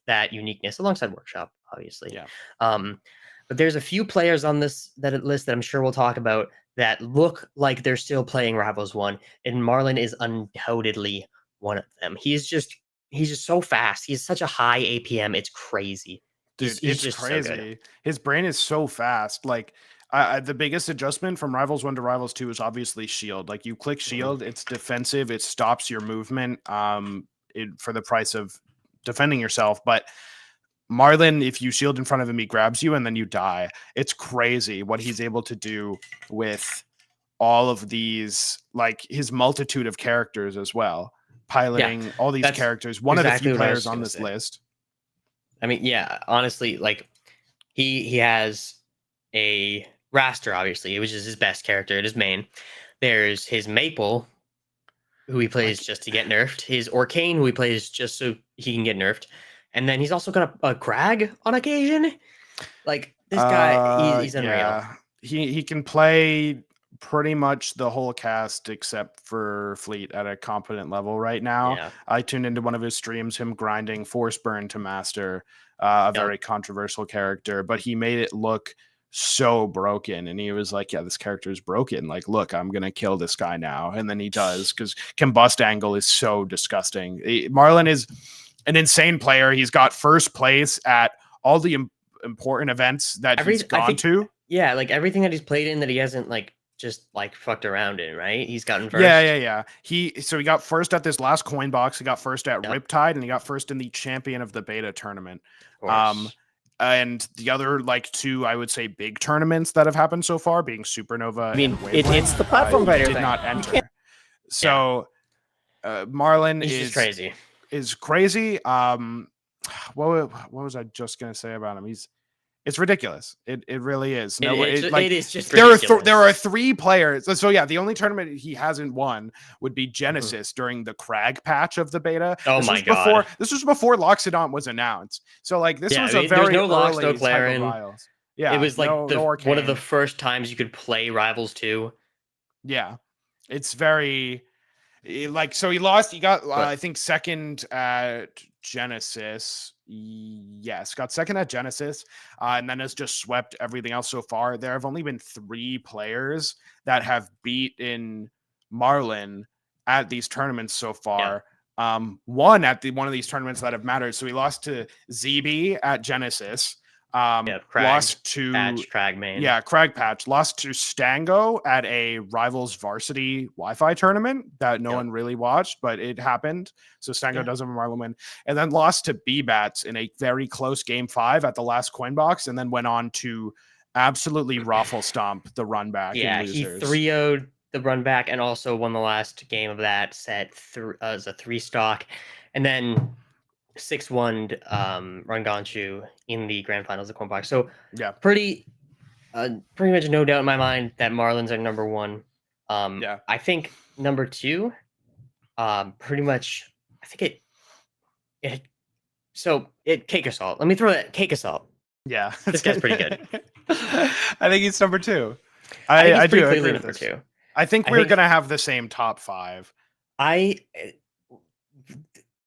that uniqueness alongside Workshop, obviously. Yeah. But there's a few players on this list that I'm sure we'll talk about that look like they're still playing Rivals 1, and Marlon is undoubtedly one of them. He's just so fast. He's such a high APM. It's crazy. Dude, he's it's crazy. So his brain is so fast. Like, the biggest adjustment from Rivals 1 to Rivals 2 is obviously shield. Like, you click shield, it's defensive. It stops your movement for the price of defending yourself. But Marlon, if you shield in front of him, he grabs you and then you die. It's crazy what he's able to do with all of these, like his multitude of characters as well. Piloting all these characters. One of the few players on this list. I mean, yeah, honestly, he has a Raster, obviously, which is his best character. It is main. There's his Maple, who he plays just to get nerfed. His Orcane, who he plays just so he can get nerfed. And then he's also got a Crag on occasion. Like, this guy, he's unreal. Yeah. He can play pretty much the whole cast except for Fleet at a competent level right now. Yeah. I tuned into one of his streams, him grinding Force Burn to master, a very controversial character, but he made it look so broken, and he was like, yeah, this character is broken. Like, look, I'm gonna kill this guy now. And then he does, because combust angle is so disgusting. Marlon is an insane player. He's got first place at all the important events that he's gone to. Yeah, everything that he's played in that he hasn't just fucked around in, right? He's gotten first. Yeah. He got first at this last coin box. He got first at Riptide, and he got first in the champion of the beta tournament. And the other 2, I would say, big tournaments that have happened so far, being Supernova. I mean, it's the platform fighter did not enter. So Marlon is crazy. Is crazy. What was I just gonna say about him? It's ridiculous. It really is. It is just ridiculous. There are 3 players. So yeah, the only tournament he hasn't won would be Genesis during the Crag patch of the beta. Oh my god! This was before Loxodon was announced. So this was a very there's no early Lox, no type of Rivals. Yeah, it was one of the first times you could play Rivals 2. Yeah, it's very so he lost. He got I think second at Genesis. Yes, got second at Genesis, and then has just swept everything else so far. There have only been 3 players that have beaten Marlon at these tournaments so far. Won at one of these tournaments that have mattered. So he lost to ZB at Genesis. Lost to Crag main. Yeah, Crag Patch. Lost to Stango at a Rivals Varsity Wi-Fi tournament that no one really watched, but it happened. So Stango does have a Marlon win. And then lost to B-Bats in a very close game 5 at the last coin box, and then went on to absolutely raffle stomp the run back. Yeah, he 3-0'd the run back and also won the last game of that set as a 3-stock. And then 6-1'd Ranganshu in the grand finals of coin box. So pretty much no doubt in my mind that Marlins are number 1. I think number 2, pretty much, I think Cake Assault. Let me throw that Cake Assault. Yeah, this guy's pretty good. I think he's number 2. I do agree with number 2. I think we're gonna have the same top 5. I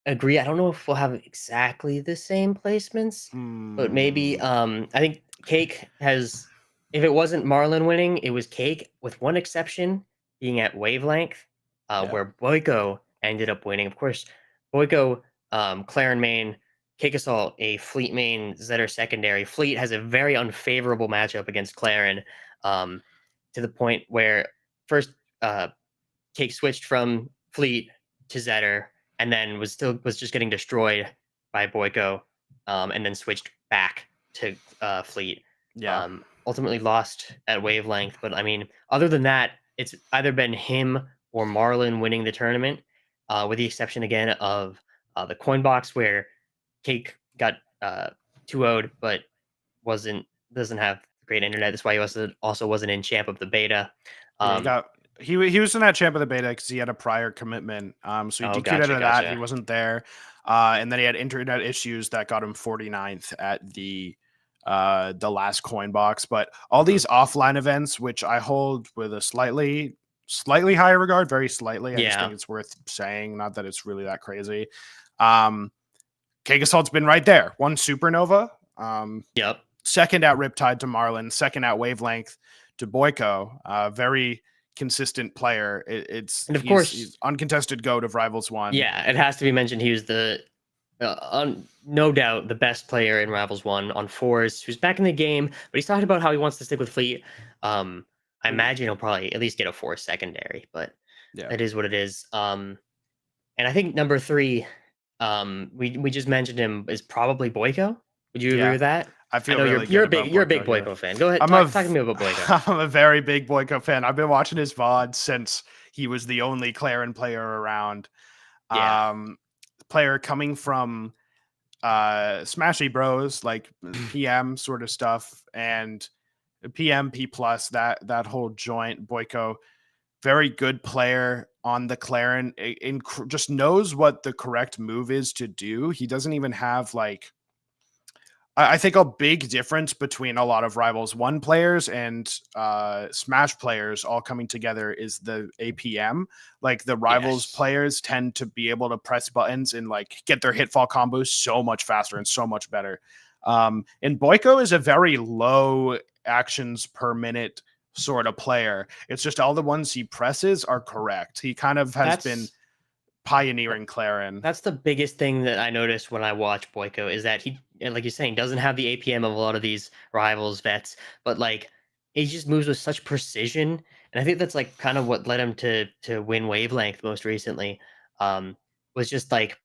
agree. I don't know if we'll have exactly the same placements, but maybe. I think Cake has. If it wasn't Marlon winning, it was Cake, with one exception being at Wavelength, where Boyko ended up winning. Of course, Boyko, Claren main, Cake Assault, a Fleet main, Zetter secondary. Fleet has a very unfavorable matchup against Claren, to the point where first Cake switched from Fleet to Zetter, and then was just getting destroyed by Boyko, and then switched back to Fleet. Ultimately lost at Wavelength, but I mean, other than that, it's either been him or Marlon winning the tournament, with the exception again of the coin box where Cake got 2-0'd, but doesn't have great internet. That's why he also wasn't in Champ of the Beta. He was in that Champ of the Beta because he had a prior commitment. So he DQ'd out of that. He wasn't there. And then he had internet issues that got him 49th at the last coin box. But all these offline events, which I hold with a slightly higher regard, very slightly. I just think it's worth saying, not that it's really that crazy. Cake Assault's been right there. One Supernova. Second at Riptide to Marlon. Second at Wavelength to Boyko. Very consistent player. He's uncontested GOAT of Rivals 1. Yeah, it has to be mentioned. He was no doubt the best player in Rivals 1 on 4s, who's back in the game, but he's talking about how he wants to stick with Fleet. I imagine he'll probably at least get a 4 secondary, but it is what it is. And I think number 3, we just mentioned him, is probably Boyko. Would you agree with that? I feel you're a big Boyko fan. Go ahead, talk to me about Boyko. I'm a very big Boyko fan. I've been watching his VOD since he was the only Claren player around. Player coming from Smashy Bros, like PM sort of stuff, and PM, P+, that whole joint. Boyko, very good player on the Claren. Just knows what the correct move is to do. He doesn't even have like, I think a big difference between a lot of Rivals 1 players and Smash players all coming together is the APM. Like the Rivals players tend to be able to press buttons and like get their hitfall combos so much faster and so much better. And Boyko is a very low actions per minute sort of player. It's just all the ones he presses are correct. He kind of has been pioneering Claren. That's the biggest thing that I noticed when I watch Boyko, is that he, like you're saying, doesn't have the APM of a lot of these Rivals vets, but like he just moves with such precision, and I think that's like kind of what led him to win Wavelength most recently. Was just like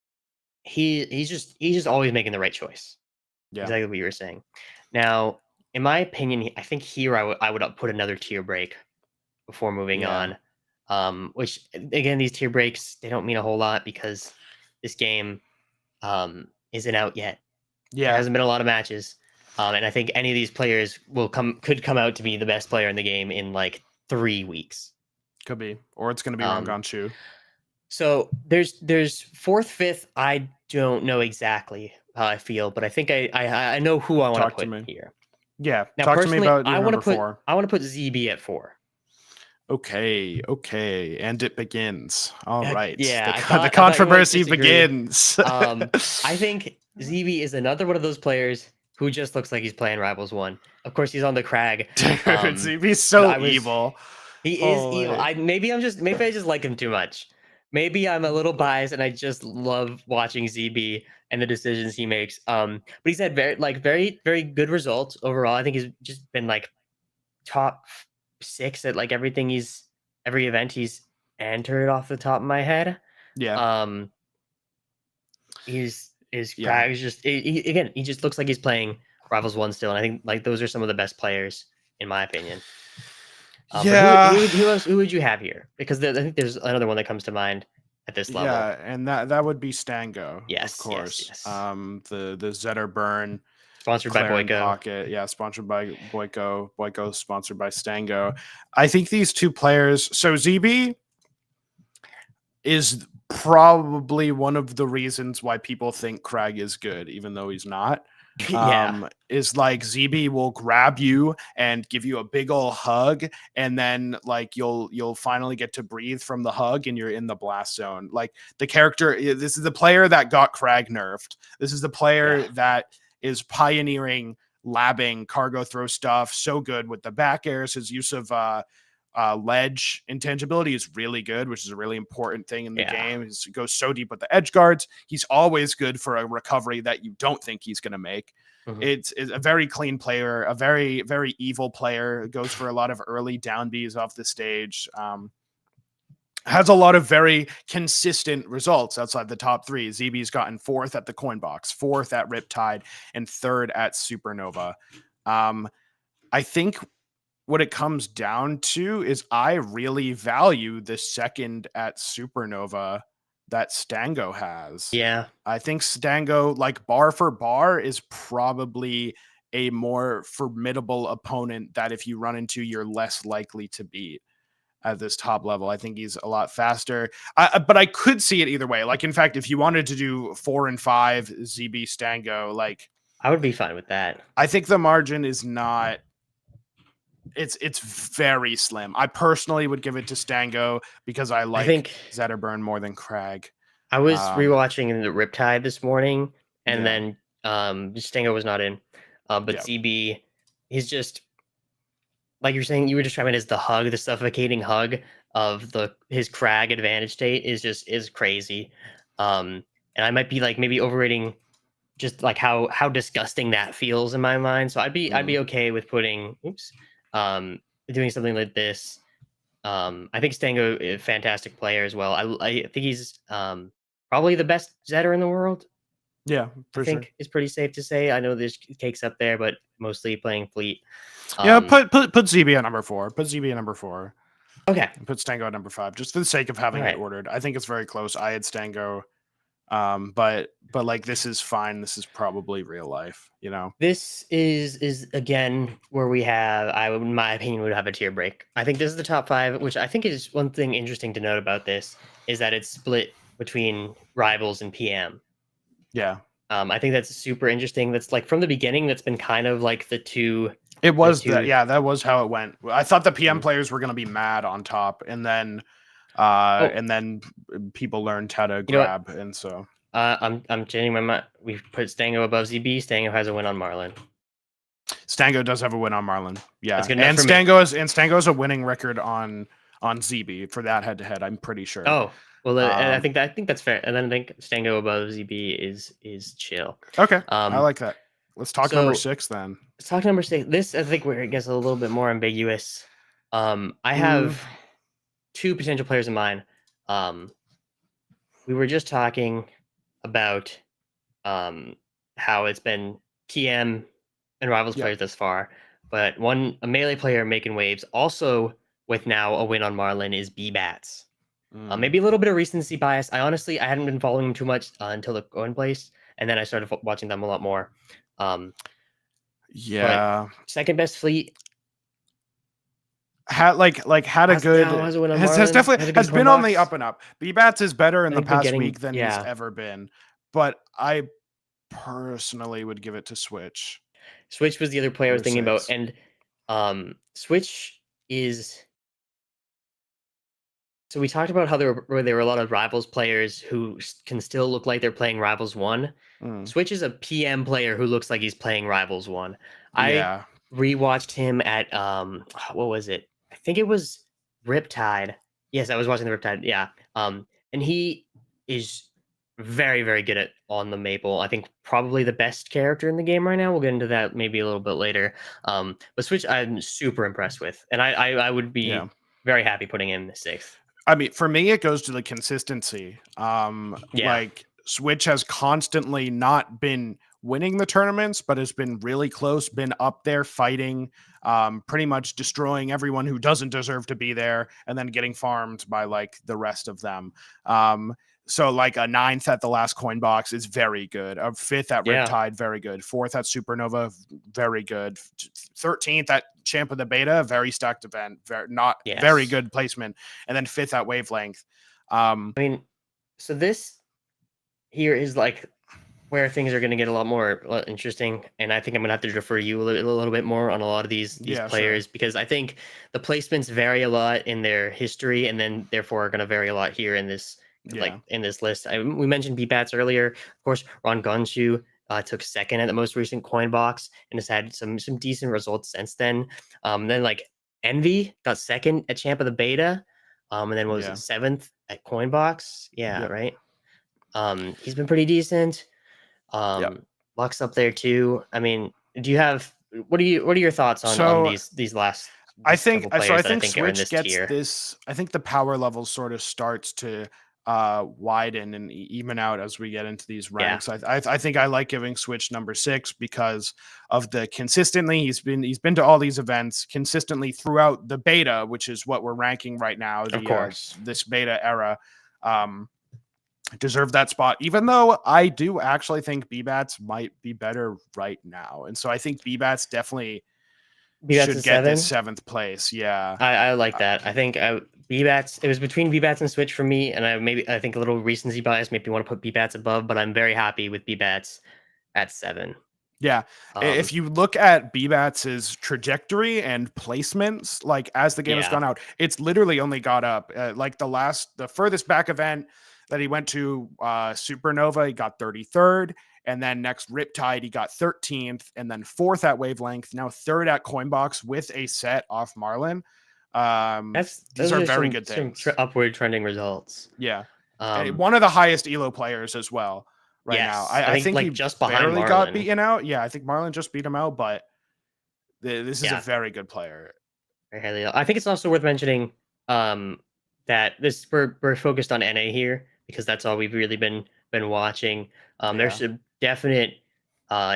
he's just always making the right choice. Exactly what you were saying. Now, in my opinion, I think here I would put another tier break before moving on. Which again, these tier breaks, they don't mean a whole lot because this game isn't out yet. There hasn't been a lot of matches, and I think any of these players could come out to be the best player in the game in like 3 weeks. Could be, or it's going to be Ranganshu. So there's 4th, 5th. I don't know exactly how I feel, but I think I know who I want to put here. Yeah, now, talk to me about I want to put 4. I want to put ZB at 4. Okay, and it begins. All right. The controversy begins. I think ZB is another one of those players who just looks like he's playing Rivals 1. Of course, he's on the Crag. ZB's so evil. He is evil. Maybe I just like him too much. Maybe I'm a little biased and I just love watching ZB and the decisions he makes. But he's had very good results overall. I think he's just been like top 6 at like every event he's entered off the top of my head. Yeah. His Crag is just he just looks like he's playing Rivals 1 still, and I think like those are some of the best players in my opinion. Yeah. But who would you have here? Because I think there's another one that comes to mind at this level. Yeah, and that would be Stango, yes, of course. Yes. The Zetter Burn, sponsored by Boyko. Pocket, yeah, sponsored by Boyko. Boyko sponsored by Stango. I think these two players. So ZB is probably one of the reasons why people think Crag is good, even though he's not. Is like ZB will grab you and give you a big old hug, and then like you'll finally get to breathe from the hug and you're in the blast zone. Like the character, this is the player that got Crag nerfed. This is the player that is pioneering labbing cargo throw stuff so good with the back airs. His use of ledge intangibility is really good, which is a really important thing in the game. He goes so deep with the edge guards. He's always good for a recovery that you don't think he's going to make. It's a very clean player, a very, very evil player. Goes for a lot of early down Bs off the stage. Has a lot of very consistent results outside the top 3. ZB's gotten 4th at the Coin Box, 4th at Riptide, and 3rd at Supernova. I think what it comes down to is I really value the 2nd at Supernova that Stango has. Yeah. I think Stango, like bar for bar, is probably a more formidable opponent that if you run into, you're less likely to beat at this top level. I think he's a lot faster. But I could see it either way. Like, in fact, if you wanted to do 4 and 5 ZB Stango, like I would be fine with that. I think the margin is not. It's very slim. I personally would give it to Stango because I think Zetterburn more than Crag. I was rewatching the Riptide this morning, and then Stango was not in. But ZB, he's just like you're saying. You were describing it as the hug, the suffocating hug of his Crag advantage state is crazy. And I might be like maybe overrating just like how disgusting that feels in my mind. So I'd be okay with putting doing something like this. I think Stango is a fantastic player as well. I think he's probably the best Zetter in the world. Yeah, I think it's pretty safe to say. I know there's cakes up there, but mostly playing Fleet. Put ZB at number 4. Put ZB at number 4. Okay. And put Stango at number 5, just for the sake of having it ordered. I think it's very close. I had Stango. But like this is fine. This is probably real life, you know. This is again where we have, in my opinion, would have a tier break. I think this is the top 5, which I think is one thing interesting to note about this is that it's split between Rivals and PM. Yeah. I think that's super interesting. That's like from the beginning, that's been kind of like the two. It was that was how it went. I thought the PM players were going to be mad on top, and then people learned how to grab, and so I'm changing my mind. We've put Stango above ZB. Stango has a win on Marlin. Stango does have a win on Marlin. Yeah, and Stango has a winning record on ZB for that head to head. I'm pretty sure. Oh well, I think that's fair. And then I think Stango above ZB is chill. Okay, I like that. Let's talk number 6 then. Let's talk number 6. This I think where it gets a little bit more ambiguous. I have 2 potential players in mind. We were just talking about how it's been TM and Rivals players thus far, but a melee player making waves also with now a win on Marlin is B-Bats. Maybe a little bit of recency bias. I hadn't been following him too much until the Going place, and then I started watching them a lot more. Second best Fleet. Has been on the up and up. B-Bats is better in the past week than he's ever been, but I personally would give it to Switch. Switch was the other player I was thinking about, and Switch is. So we talked about how there were a lot of Rivals players who can still look like they're playing Rivals 1. Switch is a PM player who looks like he's playing Rivals 1. I rewatched him at what was it? I think it was Riptide. Yes, I was watching the Riptide. Yeah. And he is very, very good at on the Maple. I think probably the best character in the game right now. We'll get into that maybe a little bit later. But Switch, I'm super impressed with, and I would be very happy putting him 6th. I mean, for me, it goes to the consistency. Yeah. Like Switch has constantly not been winning the tournaments, but has been really close, been up there fighting, pretty much destroying everyone who doesn't deserve to be there, and then getting farmed by like the rest of them. So like a 9th at the last coin box is very good. A 5th at Riptide, very good. 4th at Supernova, very good. 13th at Champ of the Beta, very stacked event, very good placement. And then 5th at Wavelength. I mean, so this here is like where things are going to get a lot more interesting, and I think I'm going to have to defer you a little bit more on a lot of these players, because I think the placements vary a lot in their history, and then therefore are going to vary a lot here in this in this list. We mentioned BBats earlier. Of course, Ron Gunshu took 2nd at the most recent coin box and has had some decent results since then. Then like Envy got 2nd at Champ of the Beta, and then was 7th at coin box. Right. He's been pretty decent. Luck's up there too. I mean, do you have what are your thoughts on these last? I think Switch gets tier. This. I think the power level sort of starts to widen and even out as we get into these ranks. I think I like giving Switch number 6 because of the consistently he's been to all these events consistently throughout the beta, which is what we're ranking right now. Of course, this beta era. Deserve that spot, even though I do actually think BBats might be better right now. And so I think BBats definitely should get this 7th place. Yeah. I like that. I think BBats, it was between BBats and Switch for me. And I think a little recency bias made me want to put BBats above, but I'm very happy with BBats at 7. Yeah. If you look at BBats's trajectory and placements, like as the game has gone out, it's literally only got up. Like the furthest back event that he went to, Supernova, he got 33rd. And then next Riptide, he got 13th. And then 4th at Wavelength, now 3rd at Coinbox with a set off Marlin. These are very good things. Some upward trending results. Yeah. One of the highest ELO players as well now. I think he just barely got beaten out. Yeah, I think Marlin just beat him out, but this is a very good player. I think it's also worth mentioning that we're focused on NA here because that's all we've really been watching. There's some definite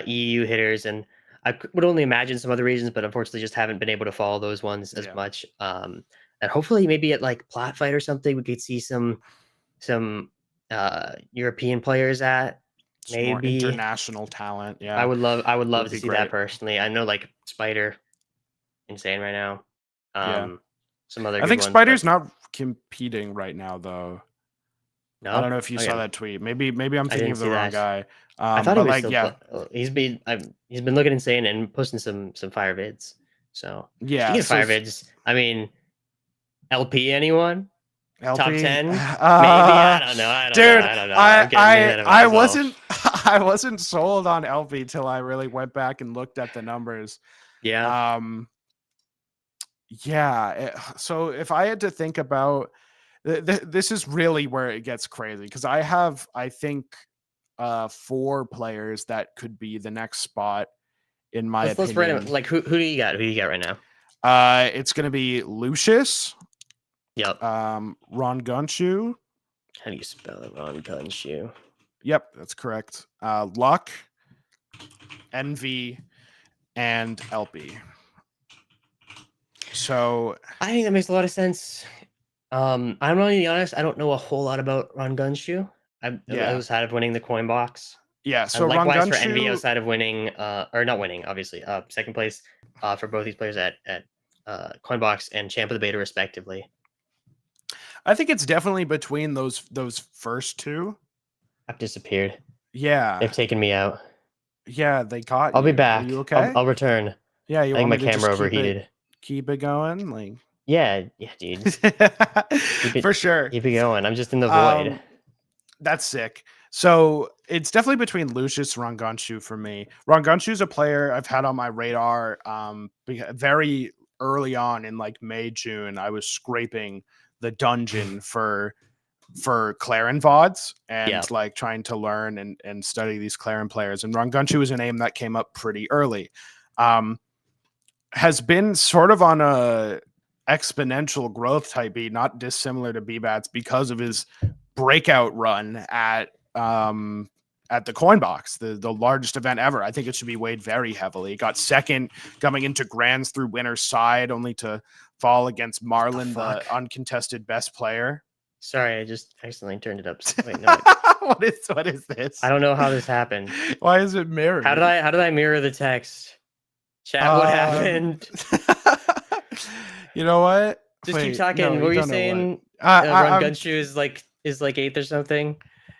EU hitters, and I would only imagine some other reasons, but unfortunately just haven't been able to follow those ones as much. And hopefully maybe at like Plat Fight or something, we could see some European players at maybe more international talent. Yeah, I would love to see that personally. I know like Spider, insane right now. Some other. I think Spider's not competing right now though. No? I don't know if you saw that tweet. Maybe I'm thinking of the wrong guy. I thought he was he's been looking insane and posting some fire vids. So fire vids. I mean, LP anyone? LP? Top 10? Maybe I don't know. Dude, I wasn't sold on LP till I really went back and looked at the numbers. Yeah. So if I had to think about this is really where it gets crazy because I think 4 players that could be the next spot in my opinion. Let's random, like who do you got? Who do you got right now? It's gonna be Lucius. Yep. Ron Gunshu. How do you spell it? Ron Gunshu. Yep, that's correct. Luck, Envy, and LP. So I think that makes a lot of sense. I'm going to be honest. I don't know a whole lot about Ron Gunshu. I was out of winning the coin box. Yeah. So likewise Ron Gunshu, for Envy, outside of winning, or not winning, obviously, 2nd place for both these players at coin box and Champ of the Beta, respectively. I think it's definitely between those first 2. I've disappeared. Yeah. They've taken me out. Yeah, they got. I'll be back. Are you okay? I'll return. Yeah, I think my camera overheated. Keep it going, like. Yeah, dude. For sure. Keep it going. I'm just in the void. That's sick. So it's definitely between Lucius and Ranganshu for me. Ranganshu's a player I've had on my radar very early on in like May, June, I was scraping the dungeon for Claren VODs and like trying to learn and study these Claren players. And Rangunchu is a name that came up pretty early. Has been sort of on a exponential growth type beat, not dissimilar to BBATS because of his breakout run at the coin box, the largest event ever. I think it should be weighed very heavily. Got second coming into grands through winner's side, only to fall against Marlon, the uncontested best player. Sorry, I just accidentally turned it up. Wait, no. What is this? I don't know how this happened. Why is it mirrored? How did I mirror the text? Chat, what happened? You know what? Just keep talking. What were you saying? Rangunchu is like 8th or something.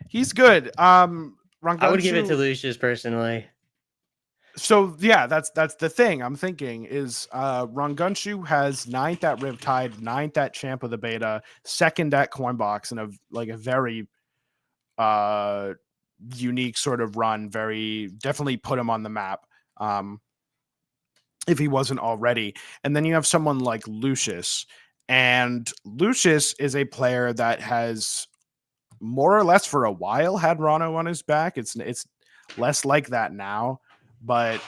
He's good. Rangunchu, I would give it to Lucius personally. So yeah, that's the thing I'm thinking is Rangunchu has 9th at Riptide, 9th at Champ of the Beta, 2nd at Coinbox, and a very unique sort of run. Definitely put him on the map. If he wasn't already. And then you have someone like Lucius. And Lucius is a player that has more or less for a while had Rano on his back. It's less like that now. But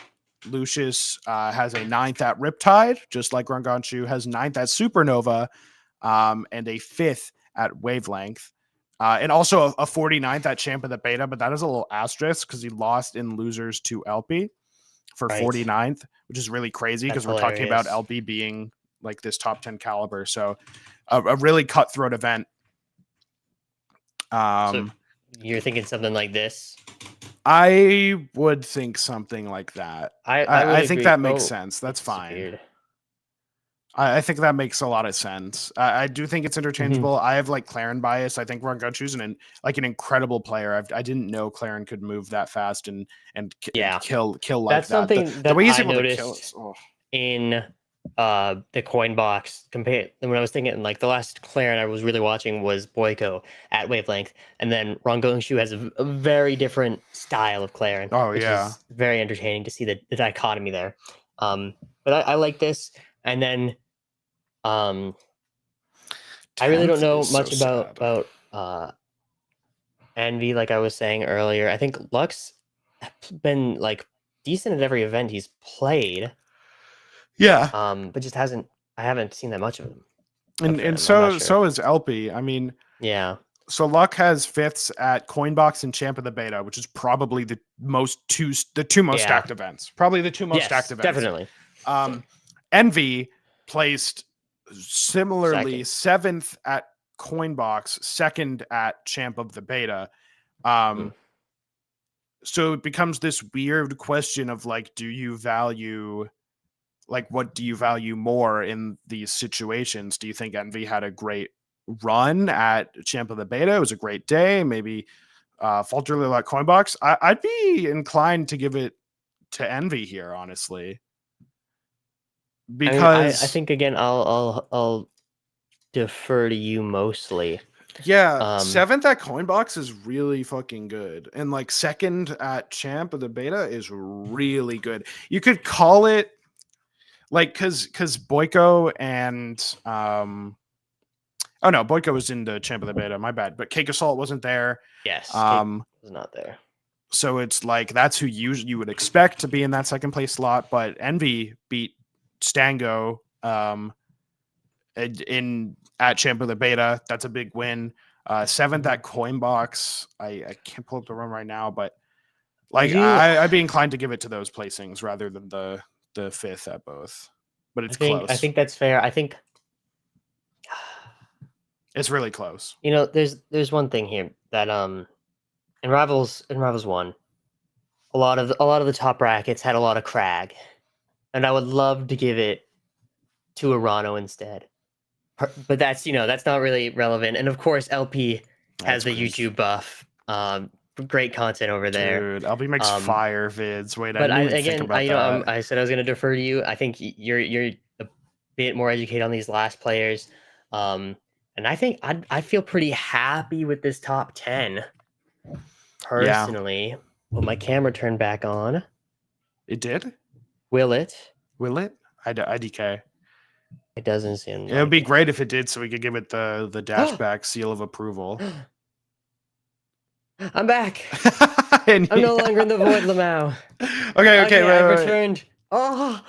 Lucius has a 9th at Riptide, just like Rangunchu, has 9th at Supernova, and a 5th at Wavelength. And also a 49th at Champ of the Beta, but that is a little asterisk because he lost in losers to LP for 49th, which is really crazy because we're talking about LP being like this top 10 caliber. So a really cutthroat event. So you're thinking something like this? I would think something like that. I think that makes sense. That's fine. Weird. I think that makes a lot of sense. I do think it's interchangeable. I have like Claren bias. I think Rangunchu's an incredible player. I didn't know Claren could move that fast and kill like That's that. Something the way he's I able noticed to kill is, in the coin box compared when I was thinking like the last Claren I was really watching was Boyko at Wavelength, and then Rangunchu has a very different style of Claren. Which is very entertaining to see the dichotomy there. But I like this, and then I really don't know much about Envy, like I was saying earlier. I think Lux been like decent at every event he's played. Yeah. But just I haven't seen that much of him. And so is LP. I mean, yeah. So Luck has 5ths at Coinbox and Champ of the Beta, which is probably the two most stacked events. Probably the two most stacked events. Definitely. Envy placed similarly 7th at Coinbox, 2nd at Champ of the Beta. So it becomes this weird question of like, do you value, like, what do you value more in these situations? Do you think Envy had a great run at Champ of the Beta? It was a great day. Maybe faltered like Coinbox. I'd be inclined to give it to Envy here, honestly. Because I think again, I'll defer to you mostly. Yeah, 7th at Coinbox is really fucking good, and like 2nd at Champ of the Beta is really good. You could call it like because Boyko and oh no, Boyko was in the Champ of the Beta. My bad, but Cake Assault wasn't there. Yes, was not there. So it's like that's who you would expect to be in that 2nd place slot. But Envy beat Stango at Champ of the Beta. That's a big win. 7th at Coinbox. I can't pull up the run right now, but like I'd be inclined to give it to those placings rather than the 5th at both. But it's close. I think that's fair. I think it's really close. You know, there's one thing here that in Rivals 1, a lot of the top brackets had a lot of Crag, and I would love to give it to Arano instead. But that's not really relevant. And of course, LP has the YouTube buff. Great content over there. Dude, LP makes fire vids. Wait, but I didn't even think about that. I said I was going to defer to you. I think you're a bit more educated on these last players. And I think I feel pretty happy with this top 10 personally. Yeah. Will my camera turn back on? It did? Will it? Will it? IDK. It doesn't seem. It would be great if it did, so we could give it the DashBack seal of approval. I'm back. I'm no longer in the void, Lamau. Okay, I've wait. returned. Oh,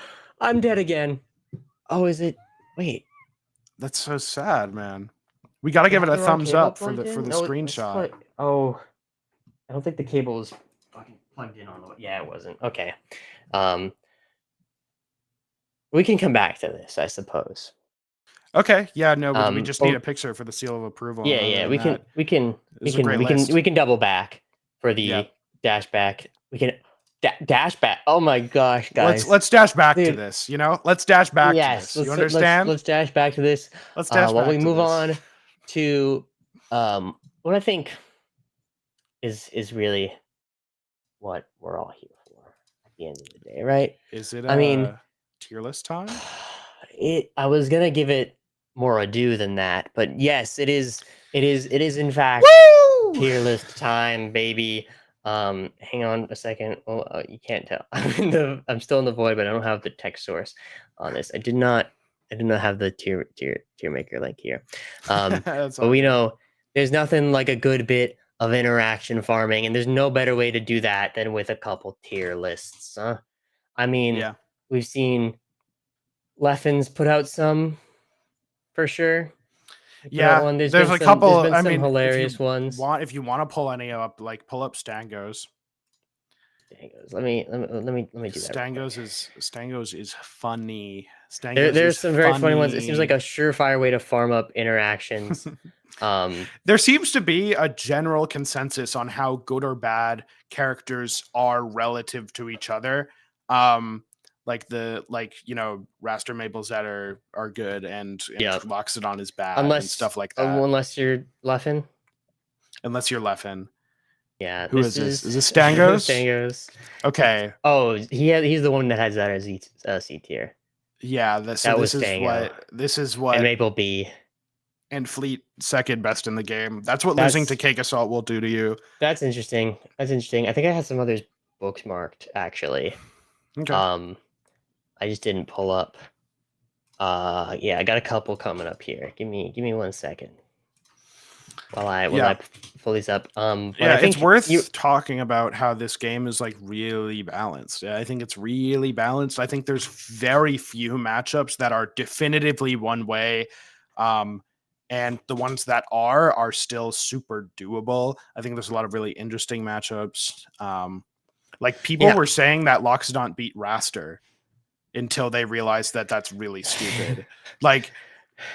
I'm dead again. Oh, is it? Wait. That's so sad, man. We got to give it a thumbs up for the screenshot. Oh, I don't think the cable was fucking plugged in on the. Yeah, it wasn't. Okay. We can come back to this, I suppose. Okay. Yeah. No, we just need a picture for the seal of approval. Yeah. We can double back for the DashBack. We can DashBack. Oh my gosh, guys. Let's dash back to this. Let's dash back to this. You understand? Let's dash back to this. Let's dash back. While we to move this. on to what I think is really what we're all here for at the end of the day, right? Is it? I mean, tier list time. I was gonna give it more ado than that, but yes, it is in fact tier list time, baby. Hang on a second. Oh, you can't tell. I'm still in the void, but I don't have the text source on this. I did not have the tier maker link here. But we know there's nothing like a good bit of interaction farming, and there's no better way to do that than with a couple tier lists. I mean, we've seen Leffins put out some for sure. There's a couple. There's been some hilarious ones. If you want to pull any up, like pull up Stangos. Let me do that. Stangos is funny. There's some very funny ones. It seems like a surefire way to farm up interactions. There seems to be a general consensus on how good or bad characters are relative to each other. Raster Maplezet are good and Loxodon is bad and stuff like that. Unless you're Leffin. Unless you're Leffin. Yeah. Who is this? Is this Stangos? Stangos. Okay. Oh, he's the one that has that as C tier. Yeah, this is what and Maple B. And Fleet second best in the game. That's what losing to Cake Assault will do to you. That's interesting. I think I had some others bookmarked actually. Okay. I just didn't pull up. I got a couple coming up here. Give me 1 second. While I pull these up. I think it's worth talking about how this game is like really balanced. I think it's really balanced. I think there's very few matchups that are definitively one way. And the ones that are still super doable. I think there's a lot of really interesting matchups. Like people were saying that Loxodon beat Raster until they realized that that's really stupid. Like,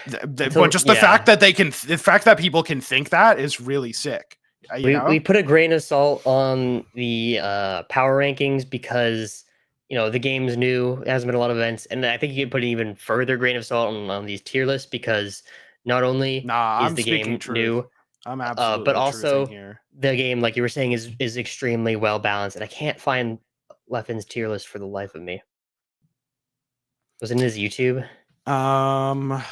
but just the fact that people can think that is really sick. We put a grain of salt on the power rankings because the game's new. It hasn't been a lot of events, and I think you can put an even further grain of salt on these tier lists because not only is the game new, I'm absolutely but also the game, like you were saying, is extremely well balanced, and I can't find Leffin's tier list for the life of me. Was it in his YouTube? The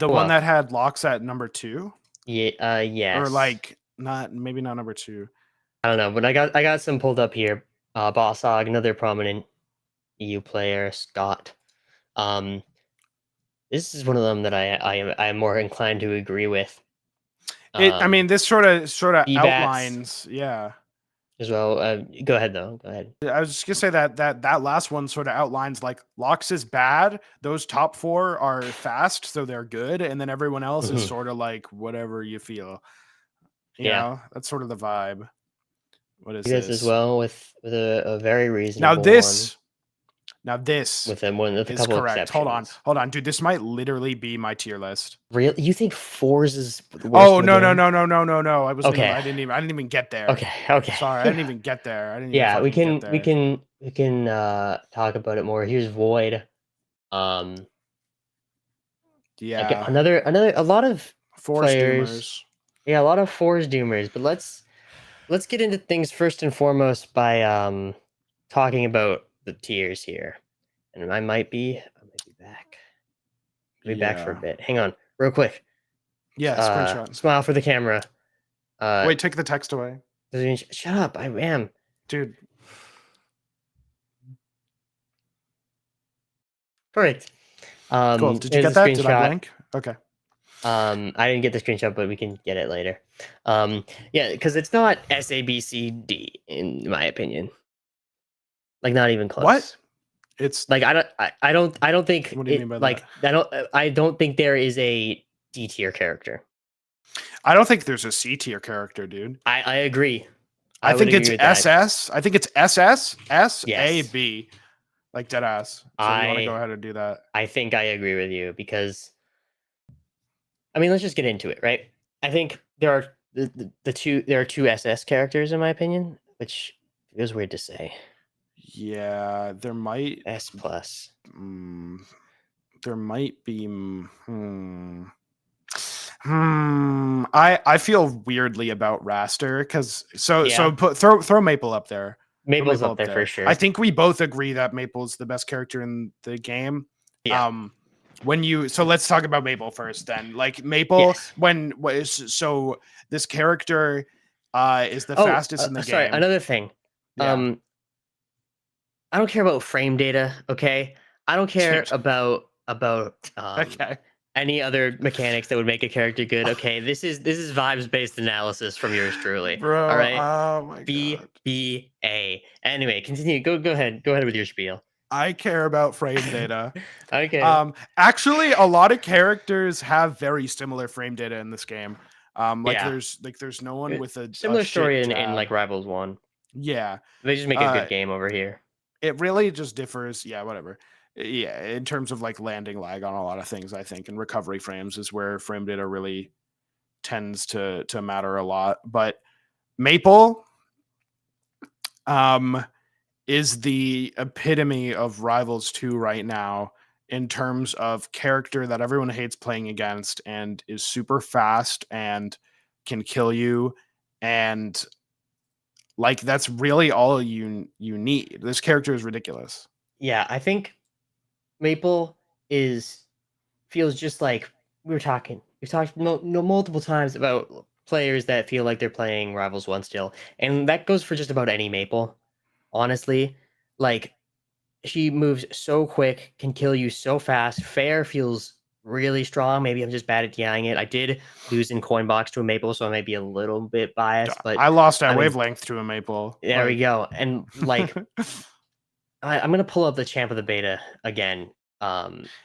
one that had locks at number 2. Yeah. Yes. Or like maybe not number 2. I don't know, but I got some pulled up here. Bossog, another prominent EU player, Scott. This is one of them that I am more inclined to agree with. This sort of outlines, as well. Go ahead though. Go ahead. I was just gonna say that last one sort of outlines like Lox is bad. Those top 4 are fast, so they're good, and then everyone else is sort of like whatever you feel. You know, that's sort of the vibe. What is this as well with a very reasonable Now this with a is couple correct. Exceptions. Hold on, dude. This might literally be my tier list. Really? You think 4s is the worst? Oh no! I was okay. I didn't even get there. Okay. Sorry, I didn't even get there. We can talk about it more. Here's Void. A lot of Force players. Doomers. Yeah, a lot of Force Doomers. But let's get into things first and foremost by talking about the tiers here. And I might be back. I'll be back for a bit. Hang on, real quick. Yeah, screenshot. Smile for the camera. Wait, take the text away. Shut up, I am. Dude. Perfect. Cool. Did you here's get that? the Did I screenshot. blink? Okay. I didn't get the screenshot, but we can get it later. Yeah, because it's not SABCD in my opinion. Like not even close. What? It's Like I don't think What do you mean by that? I don't think there is a D tier character. I don't think there's a C tier character, dude. I agree. I would think agree it's with that. SS. I think it's SS, S, A, Yes. B. Like dead ass. So you want to go ahead and do that? I think I agree with you because I mean let's just get into it, right? I think there are there are two SS characters in my opinion, which feels weird to say. Yeah, there might S plus. There might be I feel weirdly about Raster because so throw Maple up there. Maple's up there for sure. I think we both agree that Maple's the best character in the game. Yeah. So let's talk about Maple first then. Like Maple, so this character is the fastest in the game. Sorry, another thing. Yeah. I don't care about frame data, okay? I don't care about okay. any other mechanics that would make a character good. Okay, this is vibes based analysis from yours truly. Bro, all right. Oh my god. BBA. Anyway, continue. Go ahead. Go ahead with your spiel. I care about frame data. Okay. Actually, a lot of characters have very similar frame data in this game. There's no one with a similar story shit in like Rivals 1. Yeah. They just make a good game over here. It really just differs. Yeah, whatever. Yeah, in terms of like landing lag on a lot of things, I think, and recovery frames is where frame data really tends to matter a lot. But Maple is the epitome of Rivals 2 right now in terms of character that everyone hates playing against and is super fast and can kill you, and like that's really all you need. This character is ridiculous. Yeah, I think Maple feels just like we've talked multiple times about players that feel like they're playing Rivals 1 still, and that goes for just about any Maple. Honestly, like she moves so quick, can kill you so fast. Fair feels really strong. Maybe I'm just bad at DIing it. I did lose in Coinbox to a Maple, so I may be a little bit biased. But I lost at Wavelength to a Maple. There we go. And like, I'm gonna pull up the champ of the beta again.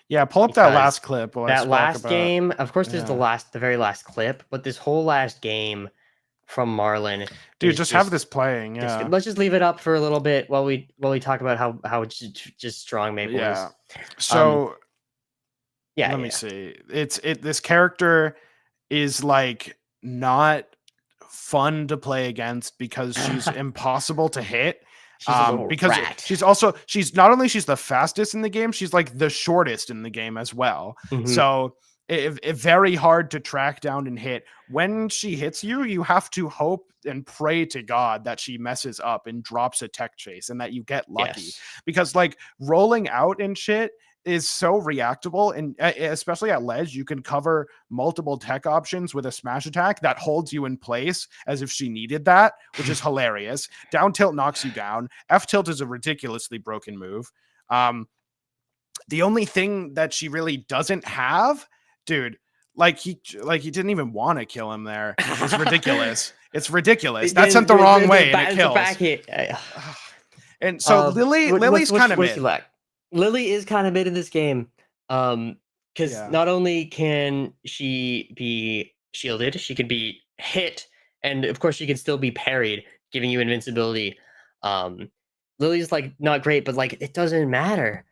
Yeah, pull up that last clip. That last game, of course, there's the very last clip, but this whole last game from Marlon. Dude, just have this playing. Yeah, let's just leave it up for a little bit while we talk about how just strong Maple is. So let me see. This character is like not fun to play against because she's impossible to hit. Because she's not only she's the fastest in the game, she's like the shortest in the game as well. So it very hard to track down and hit. When she hits you, you have to hope and pray to God that she messes up and drops a tech chase and that you get lucky. Because like rolling out and shit is so reactable, and especially at ledge, you can cover multiple tech options with a smash attack that holds you in place as if she needed that, which is hilarious. Down tilt knocks you down. F tilt is a ridiculously broken move. The only thing that she really doesn't have, dude, like he didn't even want to kill him there. It's ridiculous. It's ridiculous. That sent the wrong way and it kills. And so Lily's kind of mid. Lily is kind of mid in this game, because not only can she be shielded, she can be hit, and of course she can still be parried, giving you invincibility. Lily's like not great, but like it doesn't matter.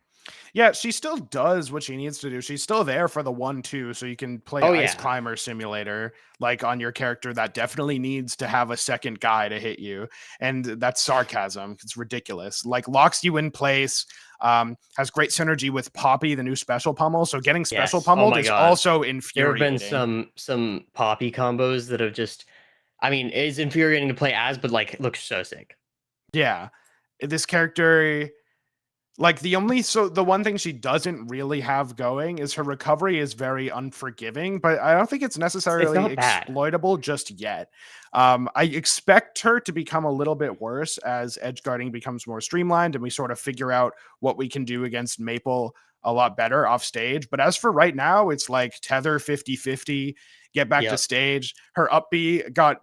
Yeah, she still does what she needs to do. She's still there for the 1-2, so you can play Ice Climber Simulator like on your character that definitely needs to have a second guy to hit you. And that's sarcasm. It's ridiculous. Like locks you in place, has great synergy with Poppy, the new special pummel. So getting special pummeled is also infuriating. There have been some Poppy combos that have just, I mean, it's infuriating to play as, but like it looks so sick. Yeah. This character Like the one thing she doesn't really have going is her recovery is very unforgiving, but I don't think it's necessarily not bad. exploitable just yet. I expect her to become a little bit worse as edge guarding becomes more streamlined and we sort of figure out what we can do against Maple a lot better off stage. But as for right now, it's like tether 50-50, get back to stage. Her up B got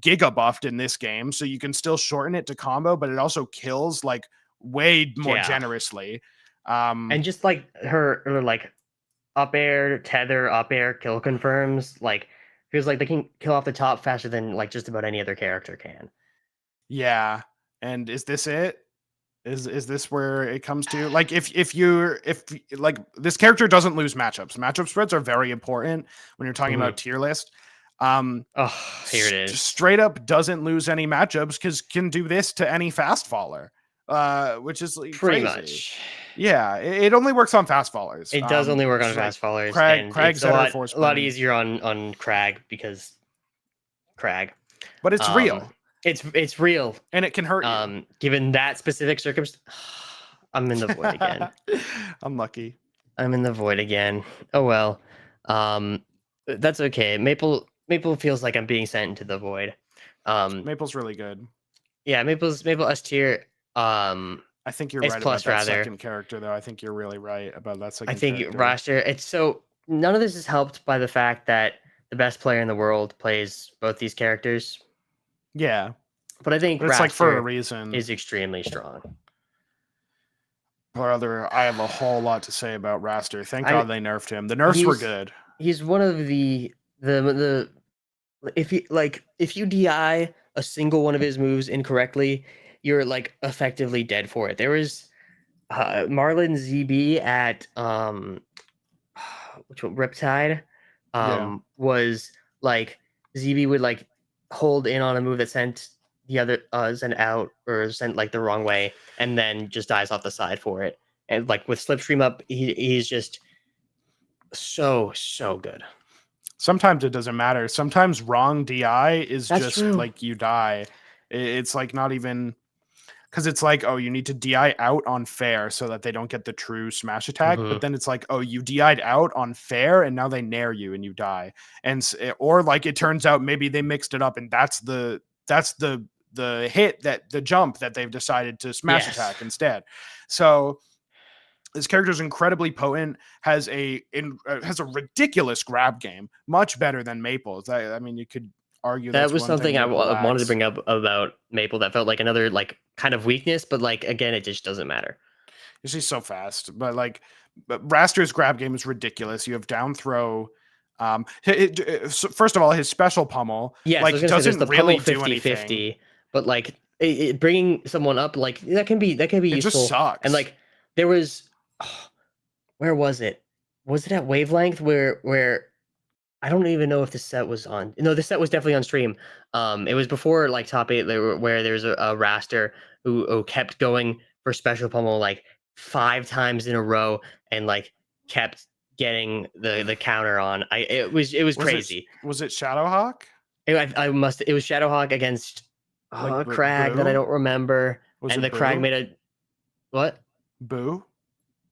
giga buffed in this game, so you can still shorten it to combo, but it also kills like way more generously. And just like her like up air, tether, up air, kill confirms, like feels like they can kill off the top faster than like just about any other character can. Yeah. And is this it? Is this where it comes to? Like if like this character doesn't lose matchups. Matchup spreads are very important when you're talking about tier list. Oh, here it is. Straight up doesn't lose any matchups because can do this to any fast faller. Which is like pretty crazy. much. Yeah, it only works on fast fallers. It does only work on fast fallers. Crag's a lot easier on Crag because Crag. But it's real. It's real. And it can hurt you. Given that specific circumstance, I'm in the void again. Unlucky. I'm in the void again. Oh well. That's okay. Maple feels like I'm being sent into the void. Maple's really good. Yeah, Maple S tier. I think you're right about that second character, though. I think you're really right about that second character. Roster, it's so none of this is helped by the fact that the best player in the world plays both these characters. Yeah. But I think it's like for a reason. Is extremely strong. Brother, I have a whole lot to say about Raster. Thank God they nerfed him. The nerfs were good. He's one of the if you DI a single one of his moves incorrectly, you're like effectively dead for it. There was Marlon ZB at which one, Riptide was like ZB would like hold in on a move that sent the other sent out or sent like the wrong way and then just dies off the side for it. And like with Slipstream up, he's just so good. Sometimes it doesn't matter. Sometimes wrong DI is just true. like you die. It's like not even because it's like, oh, you need to DI out on fair so that they don't get the true smash attack. But then it's like, oh, you DI'd out on fair and now they nair you and you die. And or like it turns out maybe they mixed it up and that's the hit that the jump that they've decided to smash attack instead. So this character is incredibly potent, has a ridiculous grab game, much better than Maple's. I mean, you could argue that was something I wanted to bring up about Maple that felt like another like kind of weakness, but like again, it just doesn't matter. She's so fast, but Raster's grab game is ridiculous. You have down throw. First of all, his special pummel doesn't really do anything. 50, but like bringing someone up like that can be useful. Just sucks. And like there was, where was it? Was it at Wavelength where I don't even know if the set was on. No, the set was definitely on stream. It was before like top 8 where there's a Raster who kept going for special pummel like 5 times in a row and like kept getting the counter on. It was crazy. Was it Shadowhawk? It was Shadowhawk against Crag that I don't remember. And the Boo? Crag made a what? Boo?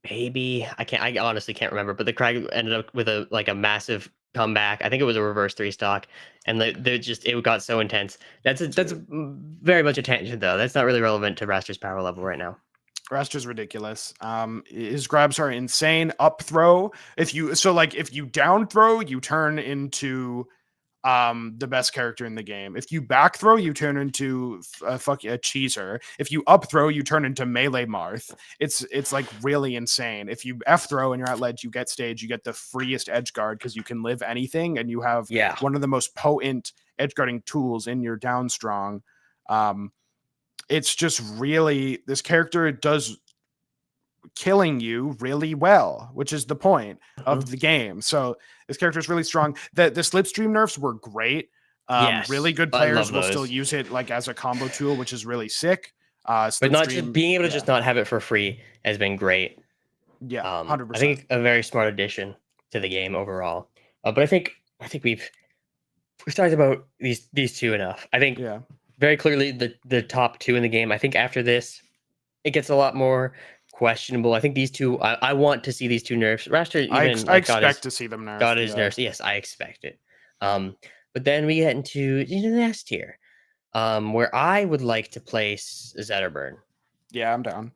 Maybe I honestly can't remember, but the Crag ended up with a massive comeback. I think it was a reverse 3 stock, and it got so intense. That's very much a tangent though. That's not really relevant to Raster's power level right now. Raster's ridiculous. His grabs are insane. Up throw, if you down throw, you turn into the best character in the game. If you back throw, you turn into a cheeser. If you up throw, you turn into melee Marth. It's like really insane. If you F throw and you're at ledge, you get stage, you get the freest edge guard because you can live anything and you have one of the most potent edge guarding tools in your down strong. It's just really, this character does killing you really well, which is the point of the game. So this character is really strong. The slipstream nerfs were great. Really good players will still use it like as a combo tool, which is really sick. But not just being able to just not have it for free has been great. Yeah, 100%. I think a very smart addition to the game overall. But I think we've talked about these two enough. I think very clearly the top 2 in the game. I think after this, it gets a lot more questionable. I think these two. I want to see these two nerfs. Raster even I expect to see them nerfed. got his nerfs. Yes, I expect it. But then we get into the next tier, where I would like to place Zetterburn. Yeah, I'm down.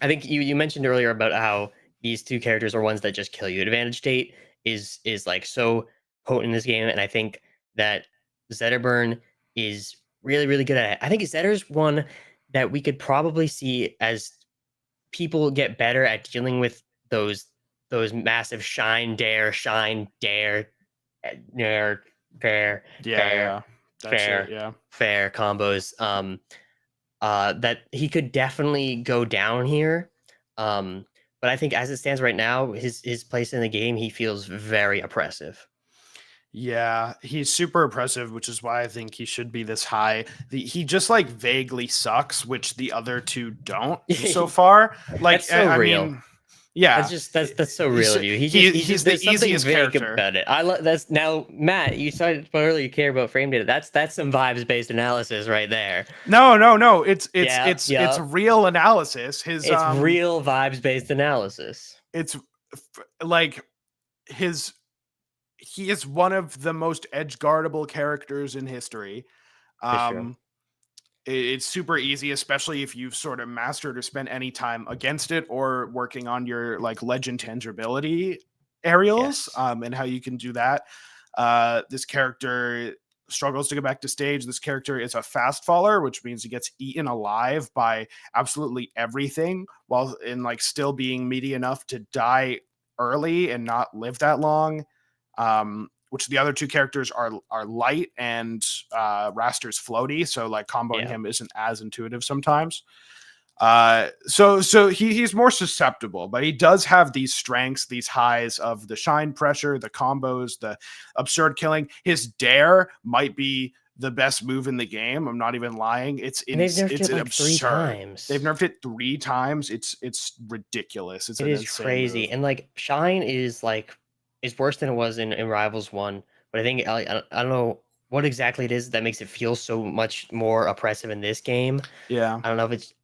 I think you mentioned earlier about how these two characters are ones that just kill you. Advantage state is like so potent in this game, and I think that Zetterburn is really, really good at it. I think Zetter's one that we could probably see as people get better at dealing with those massive shine, dare, dare, fair, Yeah. That's fair, it, yeah. fair combos. That he could definitely go down here. But I think as it stands right now, his place in the game, he feels very oppressive. Yeah, he's super oppressive, which is why I think he should be this high. He just like vaguely sucks, which the other two don't so far. Like, That's so I real. mean, yeah, that's so real of you. He's the easiest character about it. I love that's now, Matt. You started earlier. You care about frame data. That's some vibes based analysis right there. No. It's real analysis. It's real vibes based analysis. It's like he is one of the most edge guardable characters in history. It's super easy, especially if you've sort of mastered or spent any time against it or working on your like legend tangibility aerials. And how you can do that. This character struggles to get back to stage. This character is a fast faller, which means he gets eaten alive by absolutely everything while in like still being meaty enough to die early and not live that long. Which the other two characters are light and Raster's floaty, so like comboing him isn't as intuitive sometimes. So he's more susceptible, but he does have these strengths, these highs of the shine pressure, the combos, the absurd killing. His dare might be the best move in the game. I'm not even lying. It's absurd. 3 times. They've nerfed it 3 times. It's ridiculous. It is crazy. Move. And like shine is worse than it was in Rivals 1. But I think I don't know what exactly it is that makes it feel so much more oppressive in this game. Yeah. I don't know if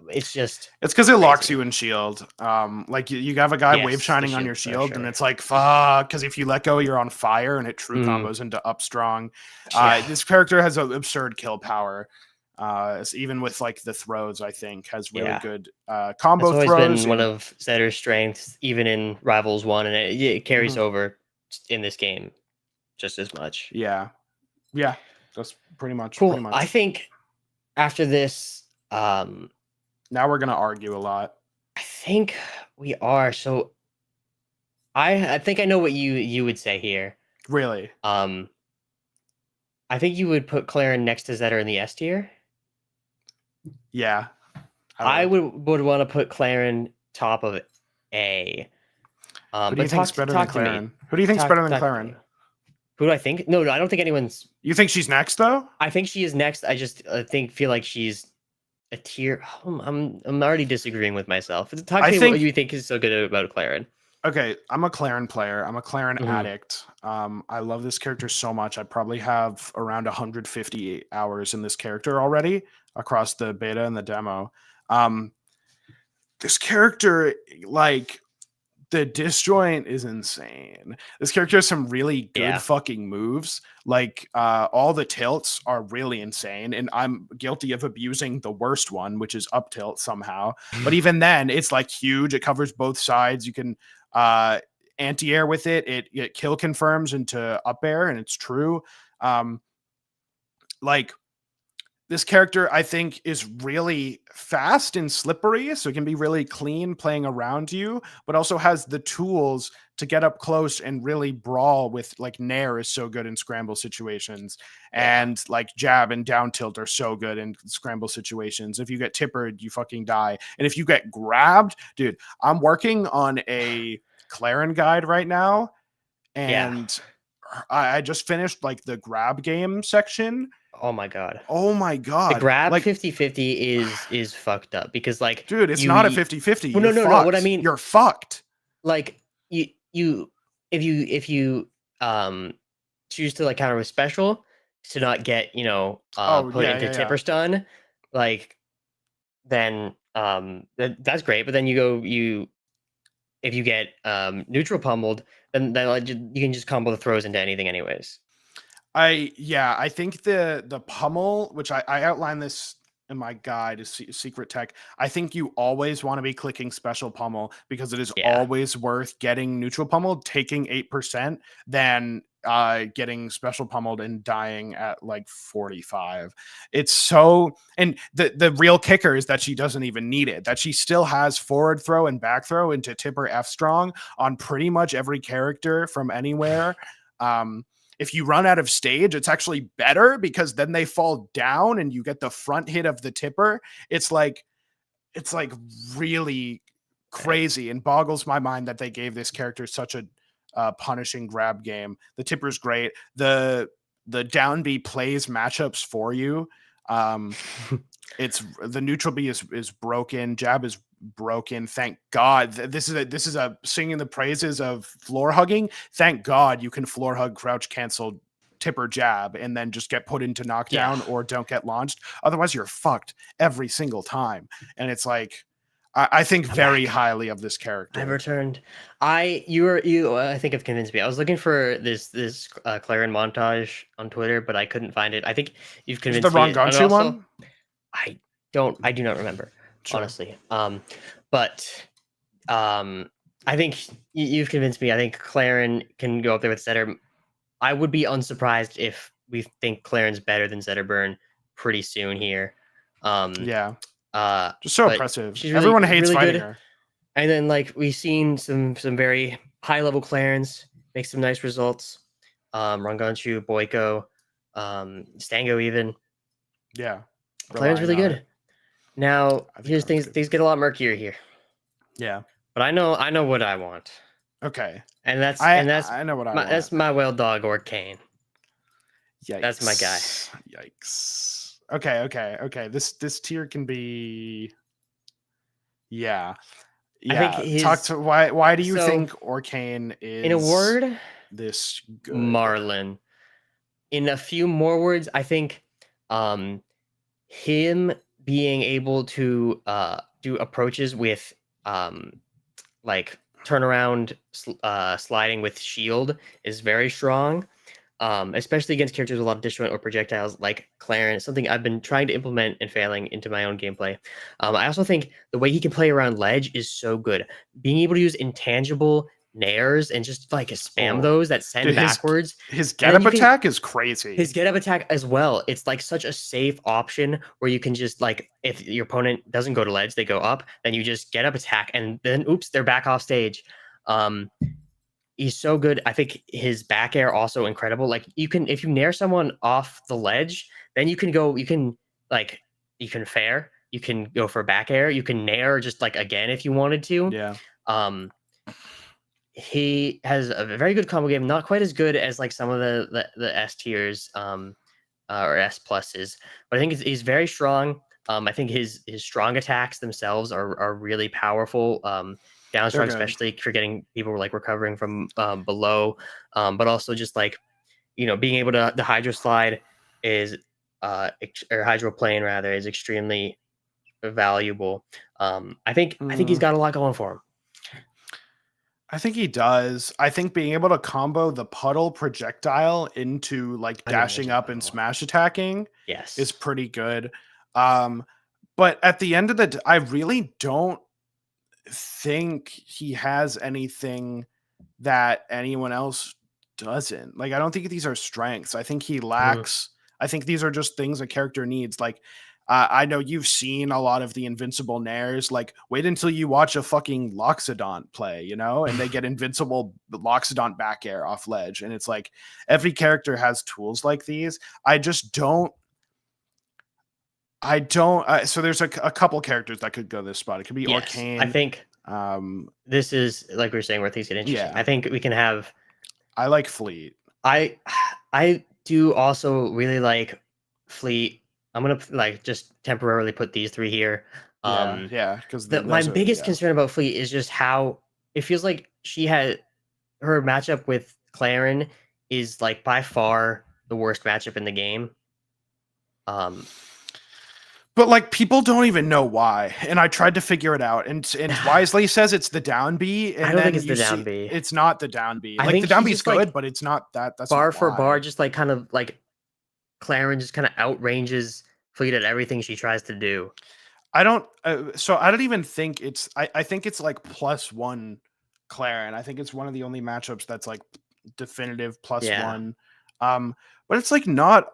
it's just because it locks you in shield. Like you have a guy wave shining on your shield, and it's like fuck. Because if you let go, you're on fire, and it true combos into up strong. This character has an absurd kill power. Even with like the throws, I think has really good combo throws. It's always been one of Zetter's strengths, even in Rivals 1, and it carries over in this game just as much. Yeah, that's pretty much cool. Pretty much. I think after this, now we're gonna argue a lot. I think we are. So I think I know what you would say here. Really? I think you would put Claren next to Zetter in the S tier. Yeah, I would want to put Claren top of A. Who do you think's better than Claren? Who do you think's better than Claren? Who do I think? No, I don't think anyone's. You think she's next though? I think she is next. I just feel like she's a tier. I'm already disagreeing with myself. Talk to me what you think is so good about Claren. Okay, I'm a Claren player. I'm a Claren addict. I love this character so much. I probably have around 150 hours in this character already across the beta and the demo. This character, like, the disjoint is insane. This character has some really good fucking moves. Like, all the tilts are really insane, and I'm guilty of abusing the worst one, which is up tilt somehow. But even then, it's like huge. It covers both sides. You can anti-air with it. It kill confirms into up air, and it's true. Like, this character, I think, is really fast and slippery, so it can be really clean playing around you, but also has the tools to get up close and really brawl with, like, Nair is so good in scramble situations, and like jab and down tilt are so good in scramble situations. If you get tippered, you fucking die. And if you get grabbed, dude, I'm working on a Claren guide right now, and I just finished like the grab game section. Oh my god. The grab like 50-50 is fucked up because, like, dude, it's not a 50-50. Well, no. What I mean, you're fucked. Like, if you choose to like counter with special to not get put into tipper stun, like, then That's great. But then if you get neutral pummeled, then like, you can just combo the throws into anything anyways. I think the pummel, which I outlined this in my guide is secret tech. I think you always want to be clicking special pummel because it is always worth getting neutral pummeled, taking 8% than getting special pummeled and dying at like 45. It's so, and the real kicker is that she doesn't even need it, that she still has forward throw and back throw into Tipper F strong on pretty much every character from anywhere. If you run out of stage, it's actually better because then they fall down and you get the front hit of the tipper. It's like really crazy and boggles my mind that they gave this character such a punishing grab game. The tipper's great. The down B plays matchups for you. It's the neutral B is broken. Jab is broken. Thank God. This is a singing the praises of floor hugging. Thank God you can floor hug, crouch cancel, tipper jab, and then just get put into knockdown or don't get launched. Otherwise, you're fucked every single time. And it's like, I think very highly of this character. I've returned. I think have convinced me. I was looking for this Claren montage on Twitter, but I couldn't find it. I think you've convinced me. The Ranganchu one? I do not remember, honestly. But I think you've convinced me. I think Claren can go up there with Zetter. I would be unsurprised if we think Claren's better than Zetterburn pretty soon here. Just so impressive. She's really, everyone hates really fighting good. her. And then like we've seen some very high level Clarens make some nice results. Ranganchu, Boyko, Stango even. Yeah. Claren's really good. Now here's things get a lot murkier here. Yeah. But I know what I want. Okay. And that's I know what I want. That's my whale dog Orcane. Yikes. That's my guy. Yikes. Okay. This tier can be I think why do you think Orcane is in a word this good? Marlin. In a few more words, I think him being able to do approaches with like turnaround sliding with shield is very strong, especially against characters with a lot of disjoint or projectiles like Claren. It's something I've been trying to implement and failing into my own gameplay. I also think the way he can play around ledge is so good. Being able to use intangible nairs and just like spam those that send backwards. His get up attack is crazy. His get up attack as well. It's like such a safe option where you can just like, if your opponent doesn't go to ledge, they go up, then you just get up attack and then oops, they're back off stage. He's so good. I think his back air also incredible. Like you can, if you nair someone off the ledge, then you can fair, you can go for back air, you can nair just like again if you wanted to. Yeah. He has a very good combo game, not quite as good as like some of the S tiers or S pluses, but I think he's very strong. I think his strong attacks themselves are really powerful. Down strong, especially for getting people like recovering from below, but also just like being able to the hydro slide is or hydroplane rather is extremely valuable. I think he's got a lot going for him. I think he does. I think being able to combo the puddle projectile into like dashing up and smash attacking is pretty good. But at the end of the day, I really don't think he has anything that anyone else doesn't. Like, I don't think these are strengths. I think he lacks. I think these are just things a character needs. Like, I know you've seen a lot of the invincible nairs. Like, wait until you watch a fucking Loxodont play, and they get invincible Loxodont back air off ledge. And it's like every character has tools like these. I don't. So there's a couple characters that could go this spot. It could be Orcane. I think this is like we were saying where things get interesting. I think we can have. I like Fleet. I do also really like Fleet. I'm gonna like just temporarily put these three here. Because my biggest concern about Fleet is just how it feels like her matchup with Claren is like by far the worst matchup in the game. But like people don't even know why, and I tried to figure it out. And Wisely says it's the down B, and I don't then think it's you the down see B. it's not the down B. I Like the think down he's B is just like good, but it's not that. That's bar not for bar, why. just like kind of like Claren just kind of outranges Fleet at everything she tries to do. I don't. So I don't even think it's. I think it's like +1 Claren. I think it's one of the only matchups that's like definitive +1. But it's like not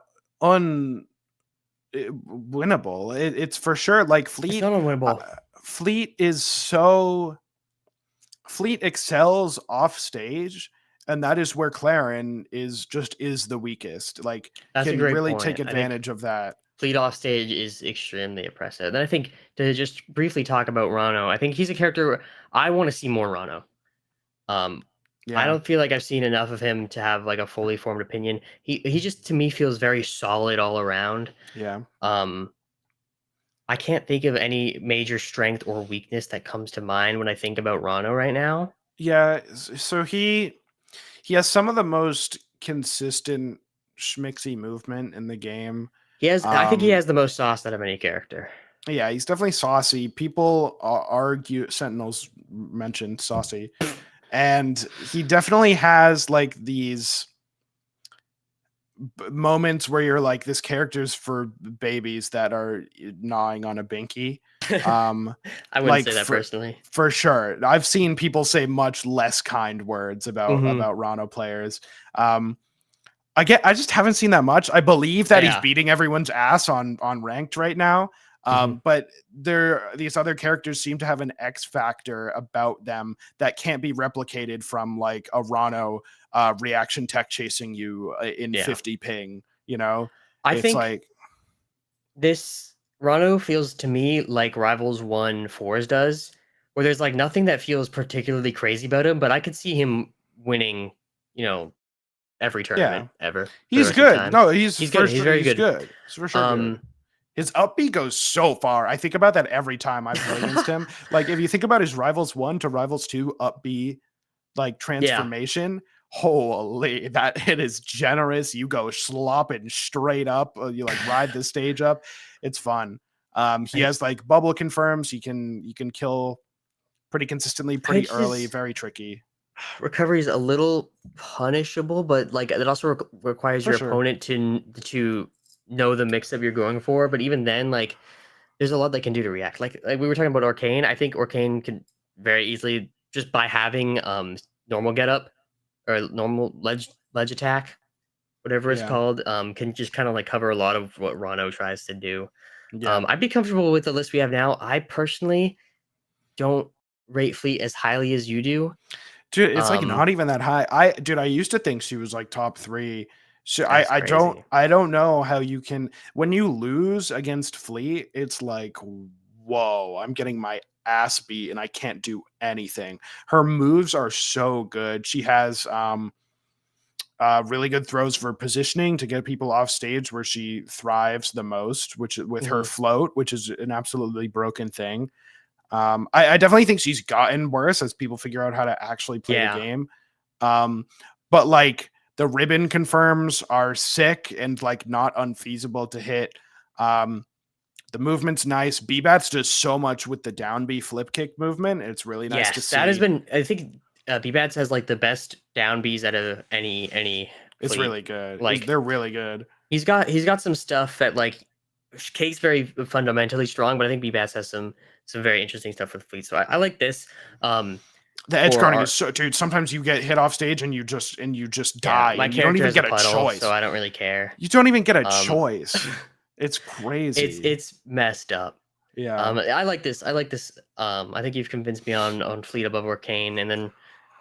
winnable. It's for sure like It's Fleet. not unwinnable. Fleet is so. Fleet excels off stage, and that is where Claren is the weakest. Like That's a can great really point. take I think advantage of that. Fleet off stage is extremely oppressive. Then I think to just briefly talk about Rano, I think he's a character I want to see more Rano. I Yeah. don't feel like I've seen enough of him to have like a fully formed opinion. He just to me feels very solid all around. Yeah. I can't think of any major strength or weakness that comes to mind when I think about Rano right now. Yeah, so he has some of the most consistent schmixy movement in the game. I think he has the most sauce out of any character. Yeah, he's definitely saucy. People argue, Sentinels mentioned saucy, and he definitely has like these moments where you're like, this character's for babies that are gnawing on a binky. I wouldn't like say that personally. For sure. I've seen people say much less kind words about Rano players. I just haven't seen that much. I believe that he's beating everyone's ass on ranked right now. But these other characters seem to have an X factor about them that can't be replicated from like a Rano reaction tech chasing you in 50 ping, you know? I think like this Rano feels to me like Rivals 1 4s does, where there's like nothing that feels particularly crazy about him, but I could see him winning, you know, every tournament ever. He's good. No, he's good. He's very good. He's for sure good. His up B goes so far. I think about that every time I play against him. Like if you think about his Rivals 1 to Rivals 2 up B like transformation, holy, that hit is generous. You go slopping straight up. You like ride the stage up. It's fun. He has like bubble confirms. You can kill pretty consistently, pretty early, very tricky. Recovery is a little punishable, but like it also requires your opponent to know the mix up you're going for. But even then, like there's a lot they can do to react. Like we were talking about Arcane. I think Arcane can very easily, just by having normal get up or normal ledge attack, whatever it's called, can just kind of like cover a lot of what Rano tries to do. I'd be comfortable with the list we have now. I personally don't rate Fleet as highly as you do. Dude, it's like not even that high. I used to think she was like top 3. So I don't know how you can, when you lose against Fleet, it's like, whoa, I'm getting my ass beat and I can't do anything. Her moves are so good. She has really good throws for positioning to get people off stage where she thrives the most, which with her float, which is an absolutely broken thing. I definitely think she's gotten worse as people figure out how to actually play the game. But like the ribbon confirms are sick and like not unfeasible to hit. The movement's nice. BBATS does so much with the down B flip kick movement. It's really nice to see. That has been, I think BBATS has like the best down Bs out of any It's Fleet. really good. Like they're really good. He's got some stuff that like Cake's very fundamentally strong, but I think BBATS has some very interesting stuff for the Fleet. So I like this. The edge guarding is so, dude. Sometimes you get hit off stage and you just die. My and you don't even get a choice, so I don't really care. You don't even get a choice. It's crazy. It's messed up. Yeah. I like this. I think you've convinced me on Fleet above Arcane, and then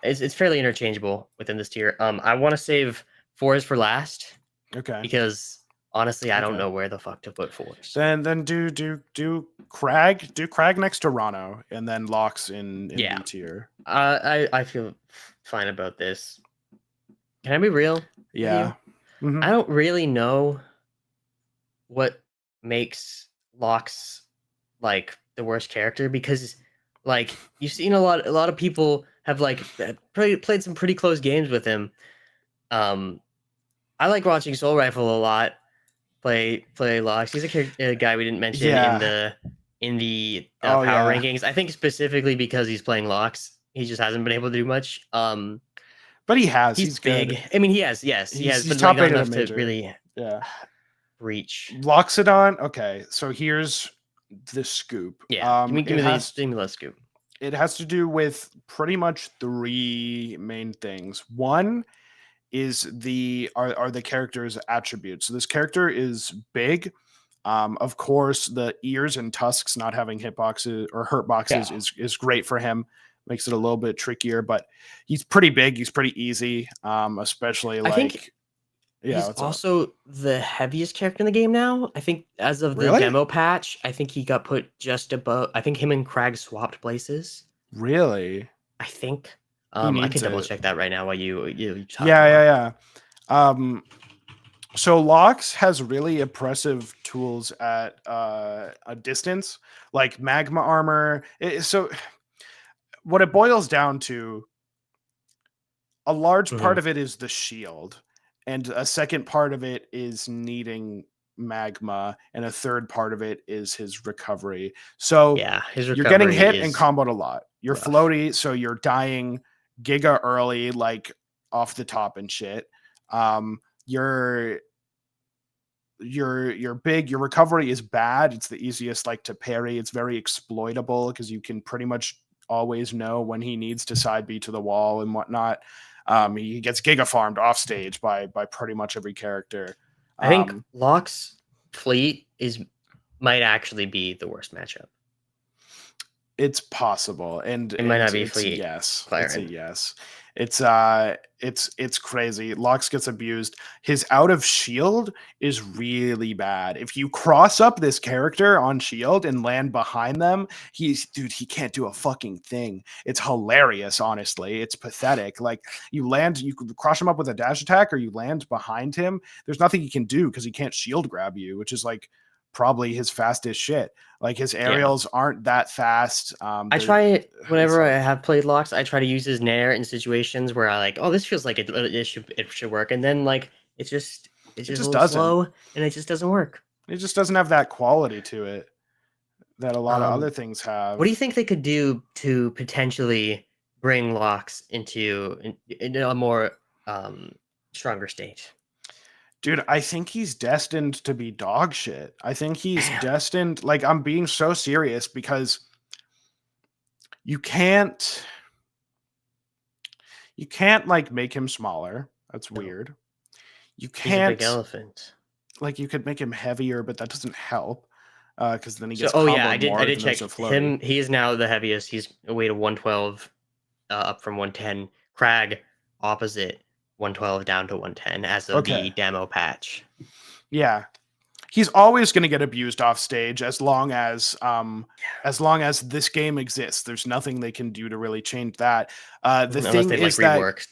it's fairly interchangeable within this tier. I want to save 4s for last. Okay. Because honestly, I don't know where the fuck to put 4s. Then do Crag. Do Crag next to Rano, and then Locks in B tier. I feel fine about this. Can I be real? Yeah. I don't really know what makes Locks like the worst character, because like you've seen a lot of people have like played some pretty close games with him. I like watching Soul Rifle a lot. play Lox. He's a guy we didn't mention in the power rankings. I think specifically because he's playing Lox, he just hasn't been able to do much. But he's big. good. I mean, he has, yes, he has, He's but top like, not 8 enough major. to really reach. reach. Loxodon. Okay, so here's the scoop. Yeah, give me the scoop. It has to do with pretty much 3 main things. One is are the character's attributes. So this character is big. Of course, the ears and tusks not having hitboxes or hurt boxes is great for him. Makes it a little bit trickier, but he's pretty big. He's pretty easy, especially I think he's also the heaviest character in the game now. I think as of the demo patch, I think he got put just above. I think him and Crag swapped places. Really? I think. I can double check that right now while you talk. Yeah. So Lox has really impressive tools at a distance, like magma armor. So what it boils down to, a large part of it is the shield, and a second part of it is needing magma, and a third part of it is his recovery. So his recovery, you're getting hit and comboed a lot. You're floaty, so you're dying giga early, like off the top and shit. You're big. Your recovery is bad. It's the easiest like to parry. It's very exploitable because you can pretty much always know when he needs to side B to the wall and whatnot. He gets giga farmed off stage by pretty much every character. I think Lox Fleet might actually be the worst matchup. It's possible, and it might not be Fleet. Yes, it's a yes. It's crazy. Lox gets abused. His out of shield is really bad. If you cross up this character on shield and land behind them, he can't do a fucking thing. It's hilarious, honestly. It's pathetic. Like you cross him up with a dash attack, or you land behind him. There's nothing he can do because he can't shield grab you, which is like probably his fastest shit. Like his aerials aren't that fast. I try whenever I have played Lox, I try to use his nair in situations where I like, oh, this feels like it should work, and then like it just a little slow, and it just doesn't work. It just doesn't have that quality to it that a lot of other things have. What do you think they could do to potentially bring Lox into a more stronger state? Dude, I think he's destined to be dog shit. I think he's destined. Like, I'm being so serious because you can't like make him smaller. That's weird. You can't. He's a big elephant. Like, you could make him heavier, but that doesn't help because then he gets. I did check him. He is now the heaviest. He's a weight of 112, up from 110. Crag opposite. 112 down to 110 as of the demo patch. Yeah. He's always going to get abused off stage as long as this game exists. There's nothing they can do to really change that. The thing is that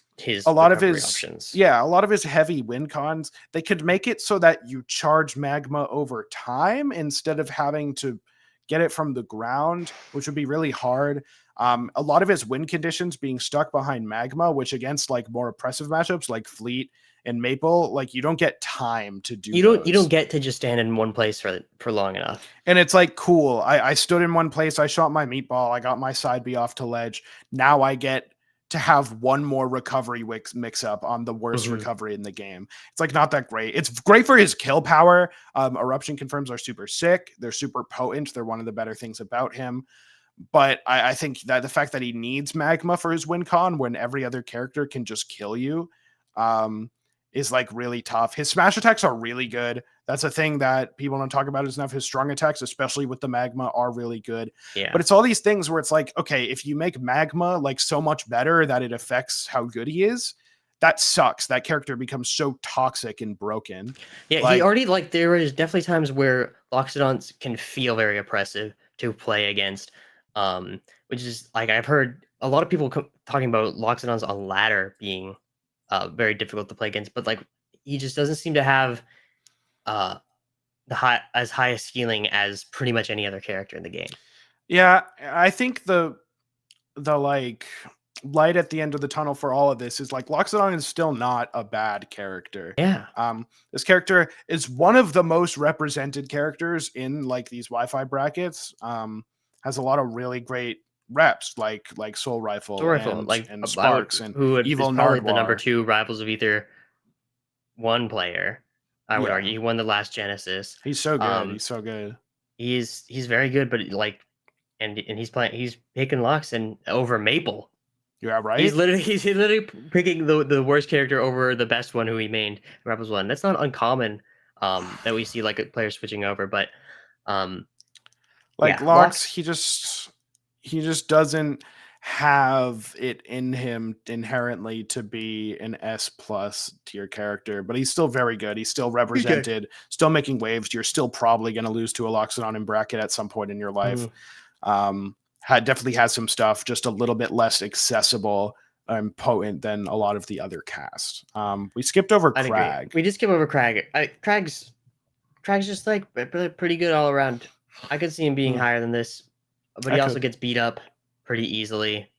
a lot of his heavy win cons, they could make it so that you charge magma over time instead of having to get it from the ground, which would be really hard. A lot of his win conditions being stuck behind magma, which against like more oppressive matchups like Fleet and Maple, like you don't get time to do. You don't get to just stand in one place for long enough. And it's like cool. I stood in one place. I shot my meatball. I got my side B off to ledge. Now I get to have one more recovery mix up on the worst recovery in the game. It's like not that great. It's great for his kill power. Eruption confirms are super sick. They're super potent. They're one of the better things about him. But I think that the fact that he needs magma for his win con when every other character can just kill you is like really tough. His smash attacks are really good. That's a thing that people don't talk about as enough. His strong attacks, especially with the magma, are really good. Yeah. But it's all these things where it's like, okay, if you make magma like so much better that it affects how good he is, that sucks. That character becomes so toxic and broken. Yeah, he already there is definitely times where Loxodons can feel very oppressive to play against. Which is like I've heard a lot of people talking about Loxodons on ladder being very difficult to play against, but like he just doesn't seem to have as high a ceiling as pretty much any other character in the game. Yeah, I think the like light at the end of the tunnel for all of this is like Loxodon is still not a bad character. Yeah. This character is one of the most represented characters in like these Wi-Fi brackets. Has a lot of really great reps like Soul Rifle, and Sparks and Evil is probably the number Nardwar. 2 Rivals of Aether 1 player. I would Yeah. argue he won the last Genesis. He's so good. He's so good. He's very good, but like, and he's picking Lux and over Maple. Yeah, right. He's literally picking the worst character over the best one who he mained Rebels 1. That's not uncommon that we see like players switching over, but like yeah, Lux, he just doesn't have it in him inherently to be an S+ tier character, but he's still very good. He's still represented, still making waves. You're still probably going to lose to a Loxodon in bracket at some point in your life. Definitely has some stuff, just a little bit less accessible and potent than a lot of the other cast. We skipped over Crag. We just skipped over Crag. Crag's just like pretty good all around. I could see him being higher than this, but he also gets beat up pretty easily.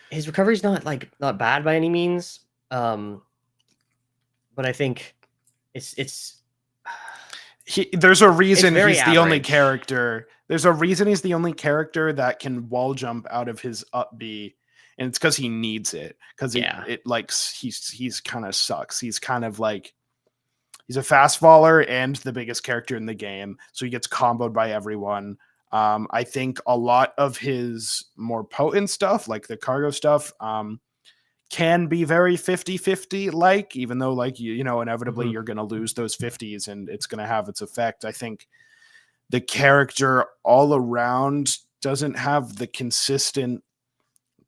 His recovery's not bad by any means, but I think there's a reason he's the only average. character. There's a reason he's the only character that can wall jump out of his up B, and it's because he needs it. Because he's kind of sucks. He's kind of like he's a fast faller and the biggest character in the game, so he gets comboed by everyone. I think a lot of his more potent stuff, like the cargo stuff, can be very 50-50 like, even though like you know inevitably you're going to lose those 50s and it's going to have its effect. I think the character all around doesn't have the consistent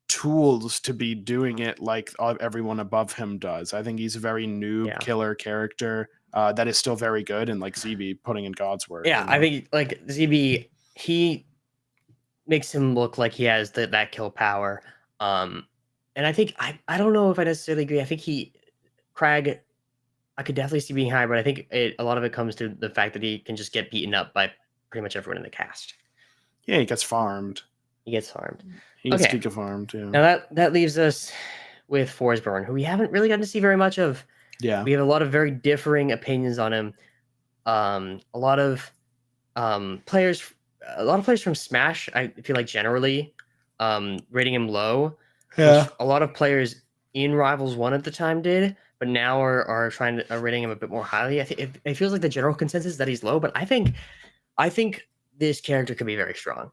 tools to be doing it like everyone above him does. I think he's a very noob killer character that is still very good, and like ZB putting in God's work. Yeah, you know? I think like ZB, he makes him look like he has that kill power. And I think I don't know if I necessarily agree. I think Crag, I could definitely see being high, but I think a lot of it comes to the fact that he can just get beaten up by pretty much everyone in the cast. Yeah, he gets farmed. He gets farmed. He gets Giga farmed too. Now that leaves us with Forsborn, who we haven't really gotten to see very much of. Yeah, we have a lot of very differing opinions on him. A lot of players from Smash, I feel like generally rating him low. Yeah, a lot of players in Rivals 1 at the time did, but now are rating him a bit more highly. I think it feels like the general consensus that he's low, but I think this character could be very strong.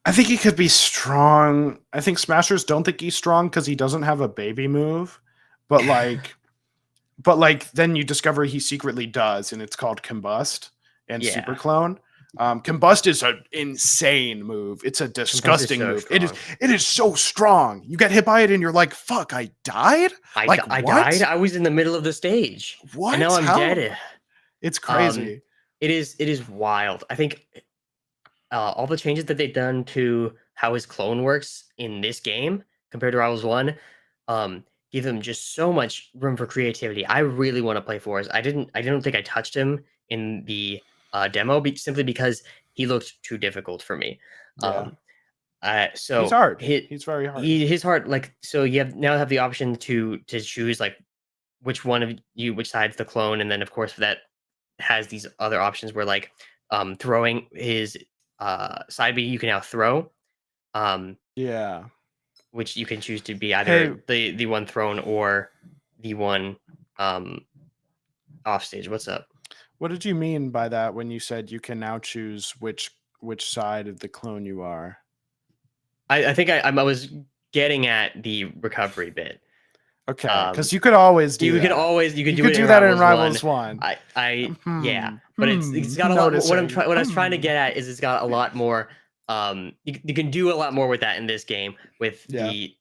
I think he could be strong. I think Smashers don't think he's strong because he doesn't have a baby move, but like then you discover he secretly does, and it's called Combust and Super Clone. Combust is an insane move. It's a disgusting move. Strong. It is so strong. You get hit by it and you're like, fuck, I died? I died? I was in the middle of the stage. What? And now I'm dead. It's crazy. It is wild. I think all the changes that they've done to how his clone works in this game compared to Rivals 1 give him just so much room for creativity. I really want to play Force. I don't think I touched him in the demo simply because he looked too difficult for me. So he's hard. He's very hard. He's hard. Like, so you now have the option to choose like which side's the clone, and then of course that has these other options where like throwing his side B you can now throw. Which you can choose to be either the one thrown or the one off stage. What's up? What did you mean by that when you said you can now choose which side of the clone you are? I think I was getting at the recovery bit. Okay, because you could always do you that. You could do that in Rivals 1. Yeah, but it's got a lot. What I was trying to get at is it's got a lot more. You can do a lot more with that in this game with the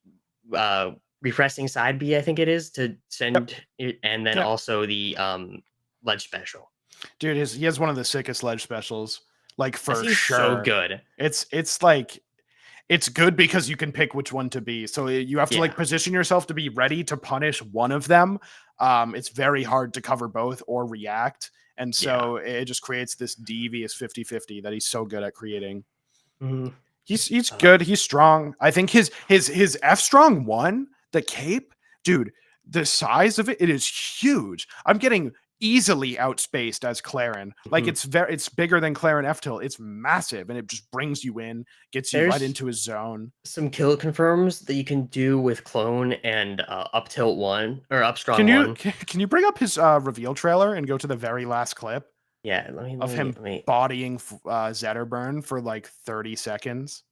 refreshing side B. I think it is to send it, and then also the ledge special. Dude, he has one of the sickest ledge specials. Like for sure, so good. It's like. It's good because you can pick which one to be. So you have to like position yourself to be ready to punish one of them. It's very hard to cover both or react. And so it just creates this devious 50-50 that he's so good at creating. Mm-hmm. He's good. He's strong. I think his F strong 1, the cape, dude. The size of it is huge. I'm getting easily outspaced as Claren. Like it's bigger than Claren F tilt. It's massive, and it just brings you in, gets you right into his zone. Some kill confirms that you can do with clone and up tilt 1 or up strong 1. Can you bring up his reveal trailer and go to the very last clip? Yeah, let me bodying Zetterburn for like 30 seconds.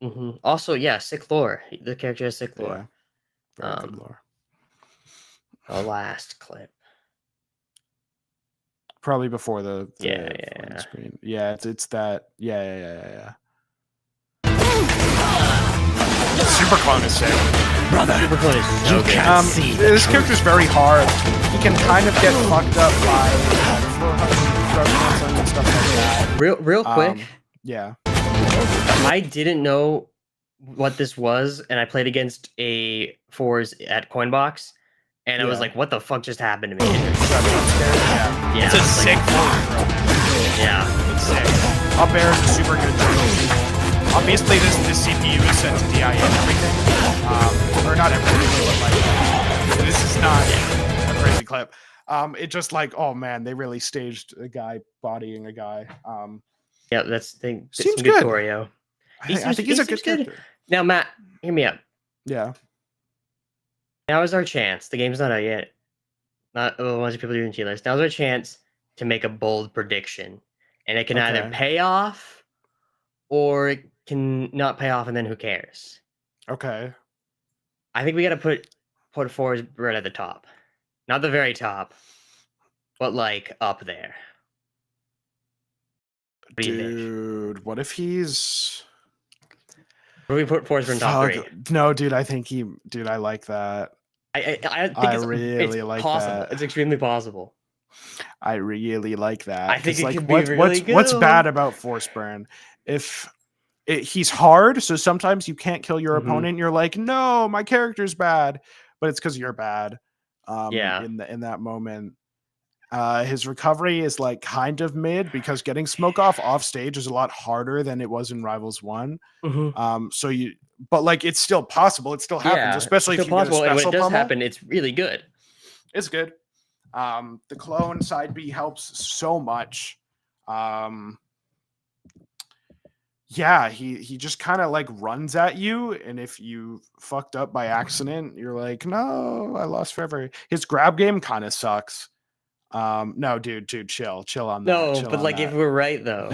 Also, yeah, sick lore. The character has sick lore. Yeah. Very good lore. The last clip. Probably before the yeah. screen. Yeah, it's that. Yeah. Super clone is sick. Brother, Super clone is so good. This character's very hard. He can kind of get fucked up by and stuff like that. Real quick. Yeah. I didn't know what this was, and I played against a fours at Coinbox, and I was like, "What the fuck just happened to me?" Yeah. It's a sick forward throw. Yeah, it's sick. Up air is a super good throw. Obviously, this CPU is set to DI and everything, or not everything, but like this is not a crazy clip. It just like, oh man, they really staged a guy bodying a guy. Yeah, that's the seems good. Choreo. I think he's a good character. Now, Matt, hear me out. Yeah. Now is our chance. The game's not out yet. Not a bunch of people doing tier lists. Now's our chance to make a bold prediction, and it can either pay off, or it can not pay off, and then who cares? Okay. I think we got to put fours right at the top, not the very top, but like up there. Dude, what if he's? What do we put fours in top 3? No, dude, I think dude, I like that. I think it's really like possible. that. It's extremely possible. I really like that. I think it like, could be really good. What's bad about Force Burn? He's hard, so sometimes you can't kill your opponent. You're like, no, my character's bad, but it's because you're bad. In that moment. His recovery is like kind of mid because getting smoke off stage is a lot harder than it was in Rivals 1. But like it's still possible. It still happens, especially if you get a special and when it does pummel. happen, it's really good. It's good. The clone side B helps so much. Yeah, he just kind of like runs at you, and if you fucked up by accident, you're like, no, I lost forever. His grab game kind of sucks. No, dude, chill on that. No, but like if we're right though.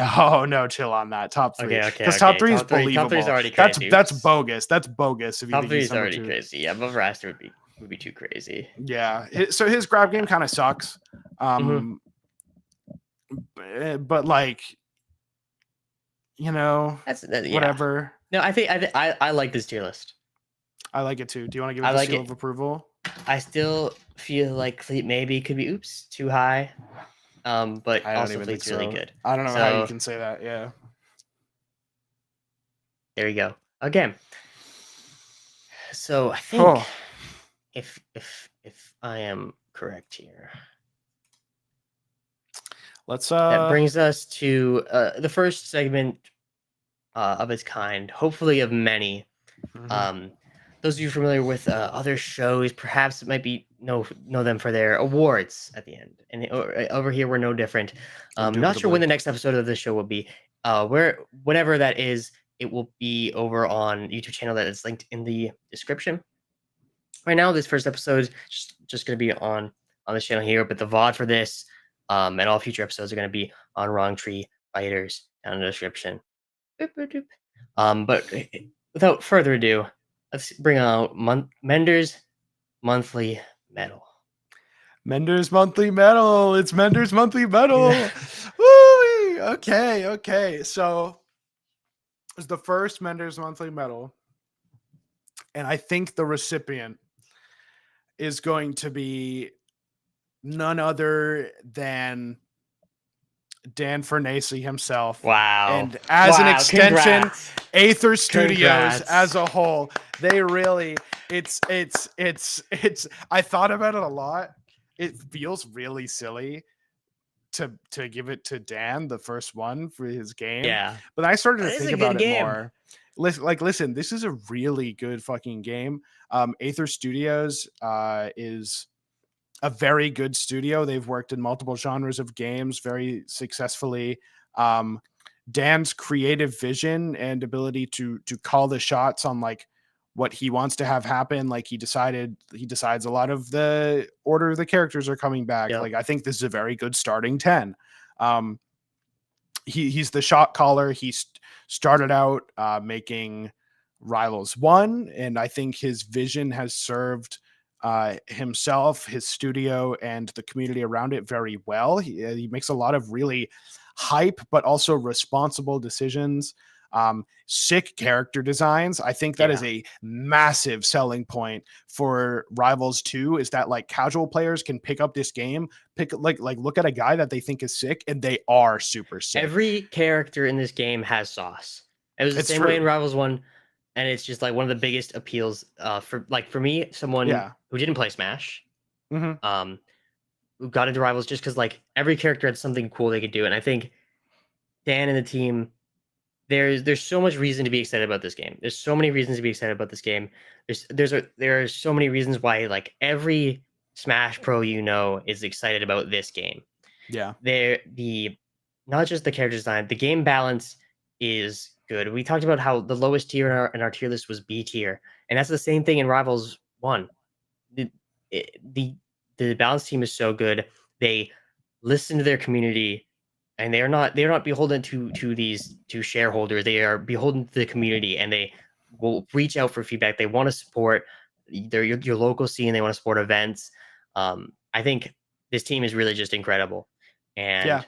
No, chill on that. Top 3. Okay. Because top 3 is believable. Top 3 is already crazy. That's bogus. That's bogus. If you top 3 is already 2. Crazy. Yeah, but Raster would be too crazy. Yeah. So his grab game kind of sucks. But like, you know, whatever. No, I think I like this tier list. I like it too. Do you want to give it the seal of approval? I still feel like Fleet maybe could be too high. But also Fleet's really good. I don't know how you can say that. Yeah. There you go. Again. So I think if I am correct here. That brings us to the first segment of its kind, hopefully of many. Those of you familiar with other shows, perhaps it might be know them for their awards at the end. And over here, we're no different. Not sure when the next episode of this show will be. Whenever that is, it will be over on YouTube channel that is linked in the description. Right now, this first episode is just going to be on this channel here, but the VOD for this and all future episodes are going to be on Wrong Tree Fighters down in the description. But without further ado, let's bring out Mender's Monthly Medal. Mender's Monthly Medal. It's Mender's Monthly Medal. Woo! Okay. So it's the first Mender's Monthly Medal. And I think the recipient is going to be none other than Dan Fernacey himself. Wow. And as an extension, congrats. Aether Studios as a whole, they really, it's, I thought about it a lot. It feels really silly to give it to Dan, the first one for his game. Yeah. But I started to think about it more. listen, this is a really good fucking game. Aether Studios is a very good studio. They've worked in multiple genres of games very successfully. Dan's creative vision and ability to call the shots on like what he wants to have happen. Like he decides a lot of the order the characters are coming back. Yep. Like I think this is a very good starting 10. He's the shot caller. He started out making Rivals 1, and I think his vision has served himself, his studio, and the community around it very well. He makes a lot of really hype but also responsible decisions. Sick character designs. I think that is a massive selling point for Rivals 2, is that like casual players can pick up this game, like look at a guy that they think is sick, and they are super sick. Every character in this game has sauce. It was the same way in Rivals 1, and it's just like one of the biggest appeals for me, someone who didn't play Smash, who got into Rivals just because like every character had something cool they could do. And I think Dan and the team, there's so much reason to be excited about this game. There's so many reasons to be excited about this game. There are so many reasons why like every Smash Pro is excited about this game. Yeah. Not just the character design, the game balance is good. We talked about how the lowest tier in our tier list was B tier, and that's the same thing in Rivals 1. The balance team is so good. They listen to their community, and they're not beholden to shareholders. They are beholden to the community, and they will reach out for feedback. They want to support your local scene. They want to support events. I think this team is really just incredible, and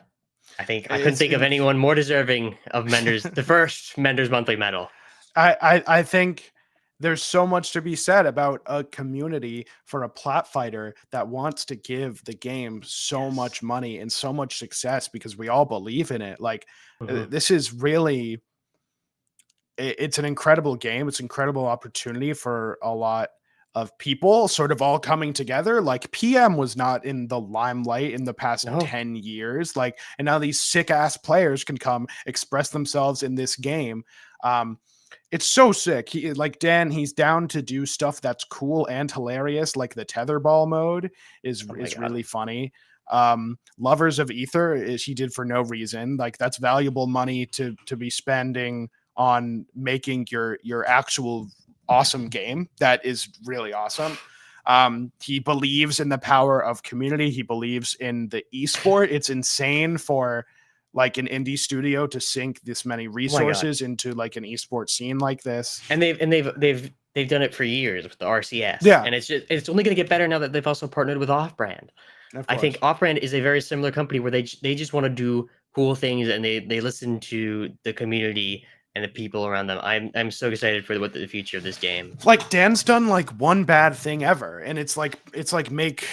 I think I couldn't think of anyone more deserving of the first Mender's Monthly Medal. I think there's so much to be said about a community for a plat fighter that wants to give the game so much money and so much success because we all believe in it. Like this is really, it's an incredible game. It's an incredible opportunity for a lot of people sort of all coming together. Like PM was not in the limelight in the past 10 years. Like, and now these sick ass players can come express themselves in this game. It's so sick. Like Dan, he's down to do stuff that's cool and hilarious. Like the tetherball mode is really funny. Lovers of Ether is he did for no reason. Like that's valuable money to be spending on making your actual awesome game that is really awesome. He believes in the power of community. He believes in the esport. It's insane for like an indie studio to sink this many resources into like an esport scene like this. And they've done it for years with the RCS. Yeah. And it's only going to get better now that they've also partnered with Off-Brand. I think Off-Brand is a very similar company where they just want to do cool things, and they listen to the community and the people around them. I'm so excited for what the future of this game. Like Dan's done like one bad thing ever, and it's like make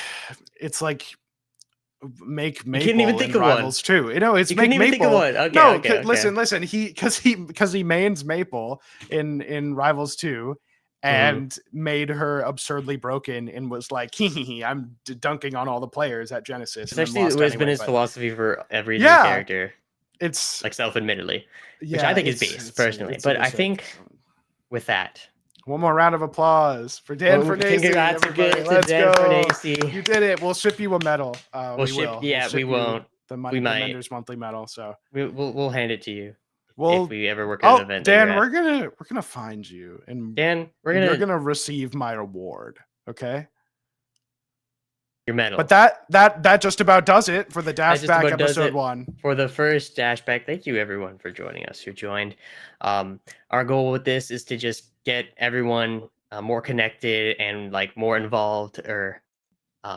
Maple. You couldn't even think of Rivals one. too. You know, it's you make couldn't even Maple. Think of one. Okay, Listen. Because he mains Maple in Rivals 2 and made her absurdly broken and was like, I'm dunking on all the players at Genesis. Essentially, it has been his philosophy for every new character. It's like self-admittedly, which I think is beast personally. But I think with that, one more round of applause for Dan Fernacey. Congrats to Dan Fernacey. You did it. We'll ship you a medal. We won't. The Mender's Monthly Medal. So we'll hand it to you. If we ever work at an event. Dan, we're gonna find you, and Dan, you're gonna receive my award. Okay. Your medal. But that just about does it for the DashBack episode 1. For the first DashBack, thank you everyone for joining us who joined. Our goal with this is to just get everyone more connected and like more involved or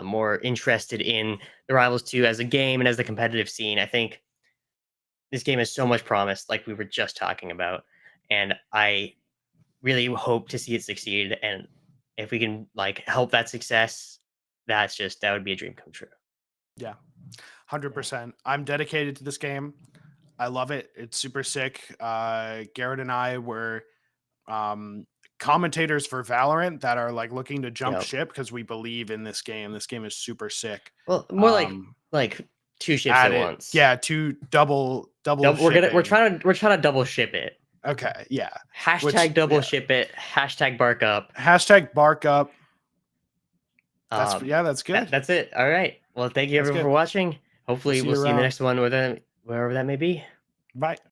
more interested in the Rivals 2 as a game and as the competitive scene. I think this game has so much promise, like we were just talking about, and I really hope to see it succeed. And if we can like help that success, that would be a dream come true. Yeah, 100%. I'm dedicated to this game. I love it. It's super sick. Garrett and I were commentators for Valorant that are like looking to jump ship because we believe in this game. This game is super sick. Well, more like two ships at once. Yeah, two double. We're trying to double ship it. Okay, yeah. Hashtag double ship it. Hashtag bark up. Hashtag bark up. That's that's good. That's it. All right. Well, thank you That's everyone for good. watching. Hopefully, see we'll you see you in the around. next one, wherever that may be. Bye.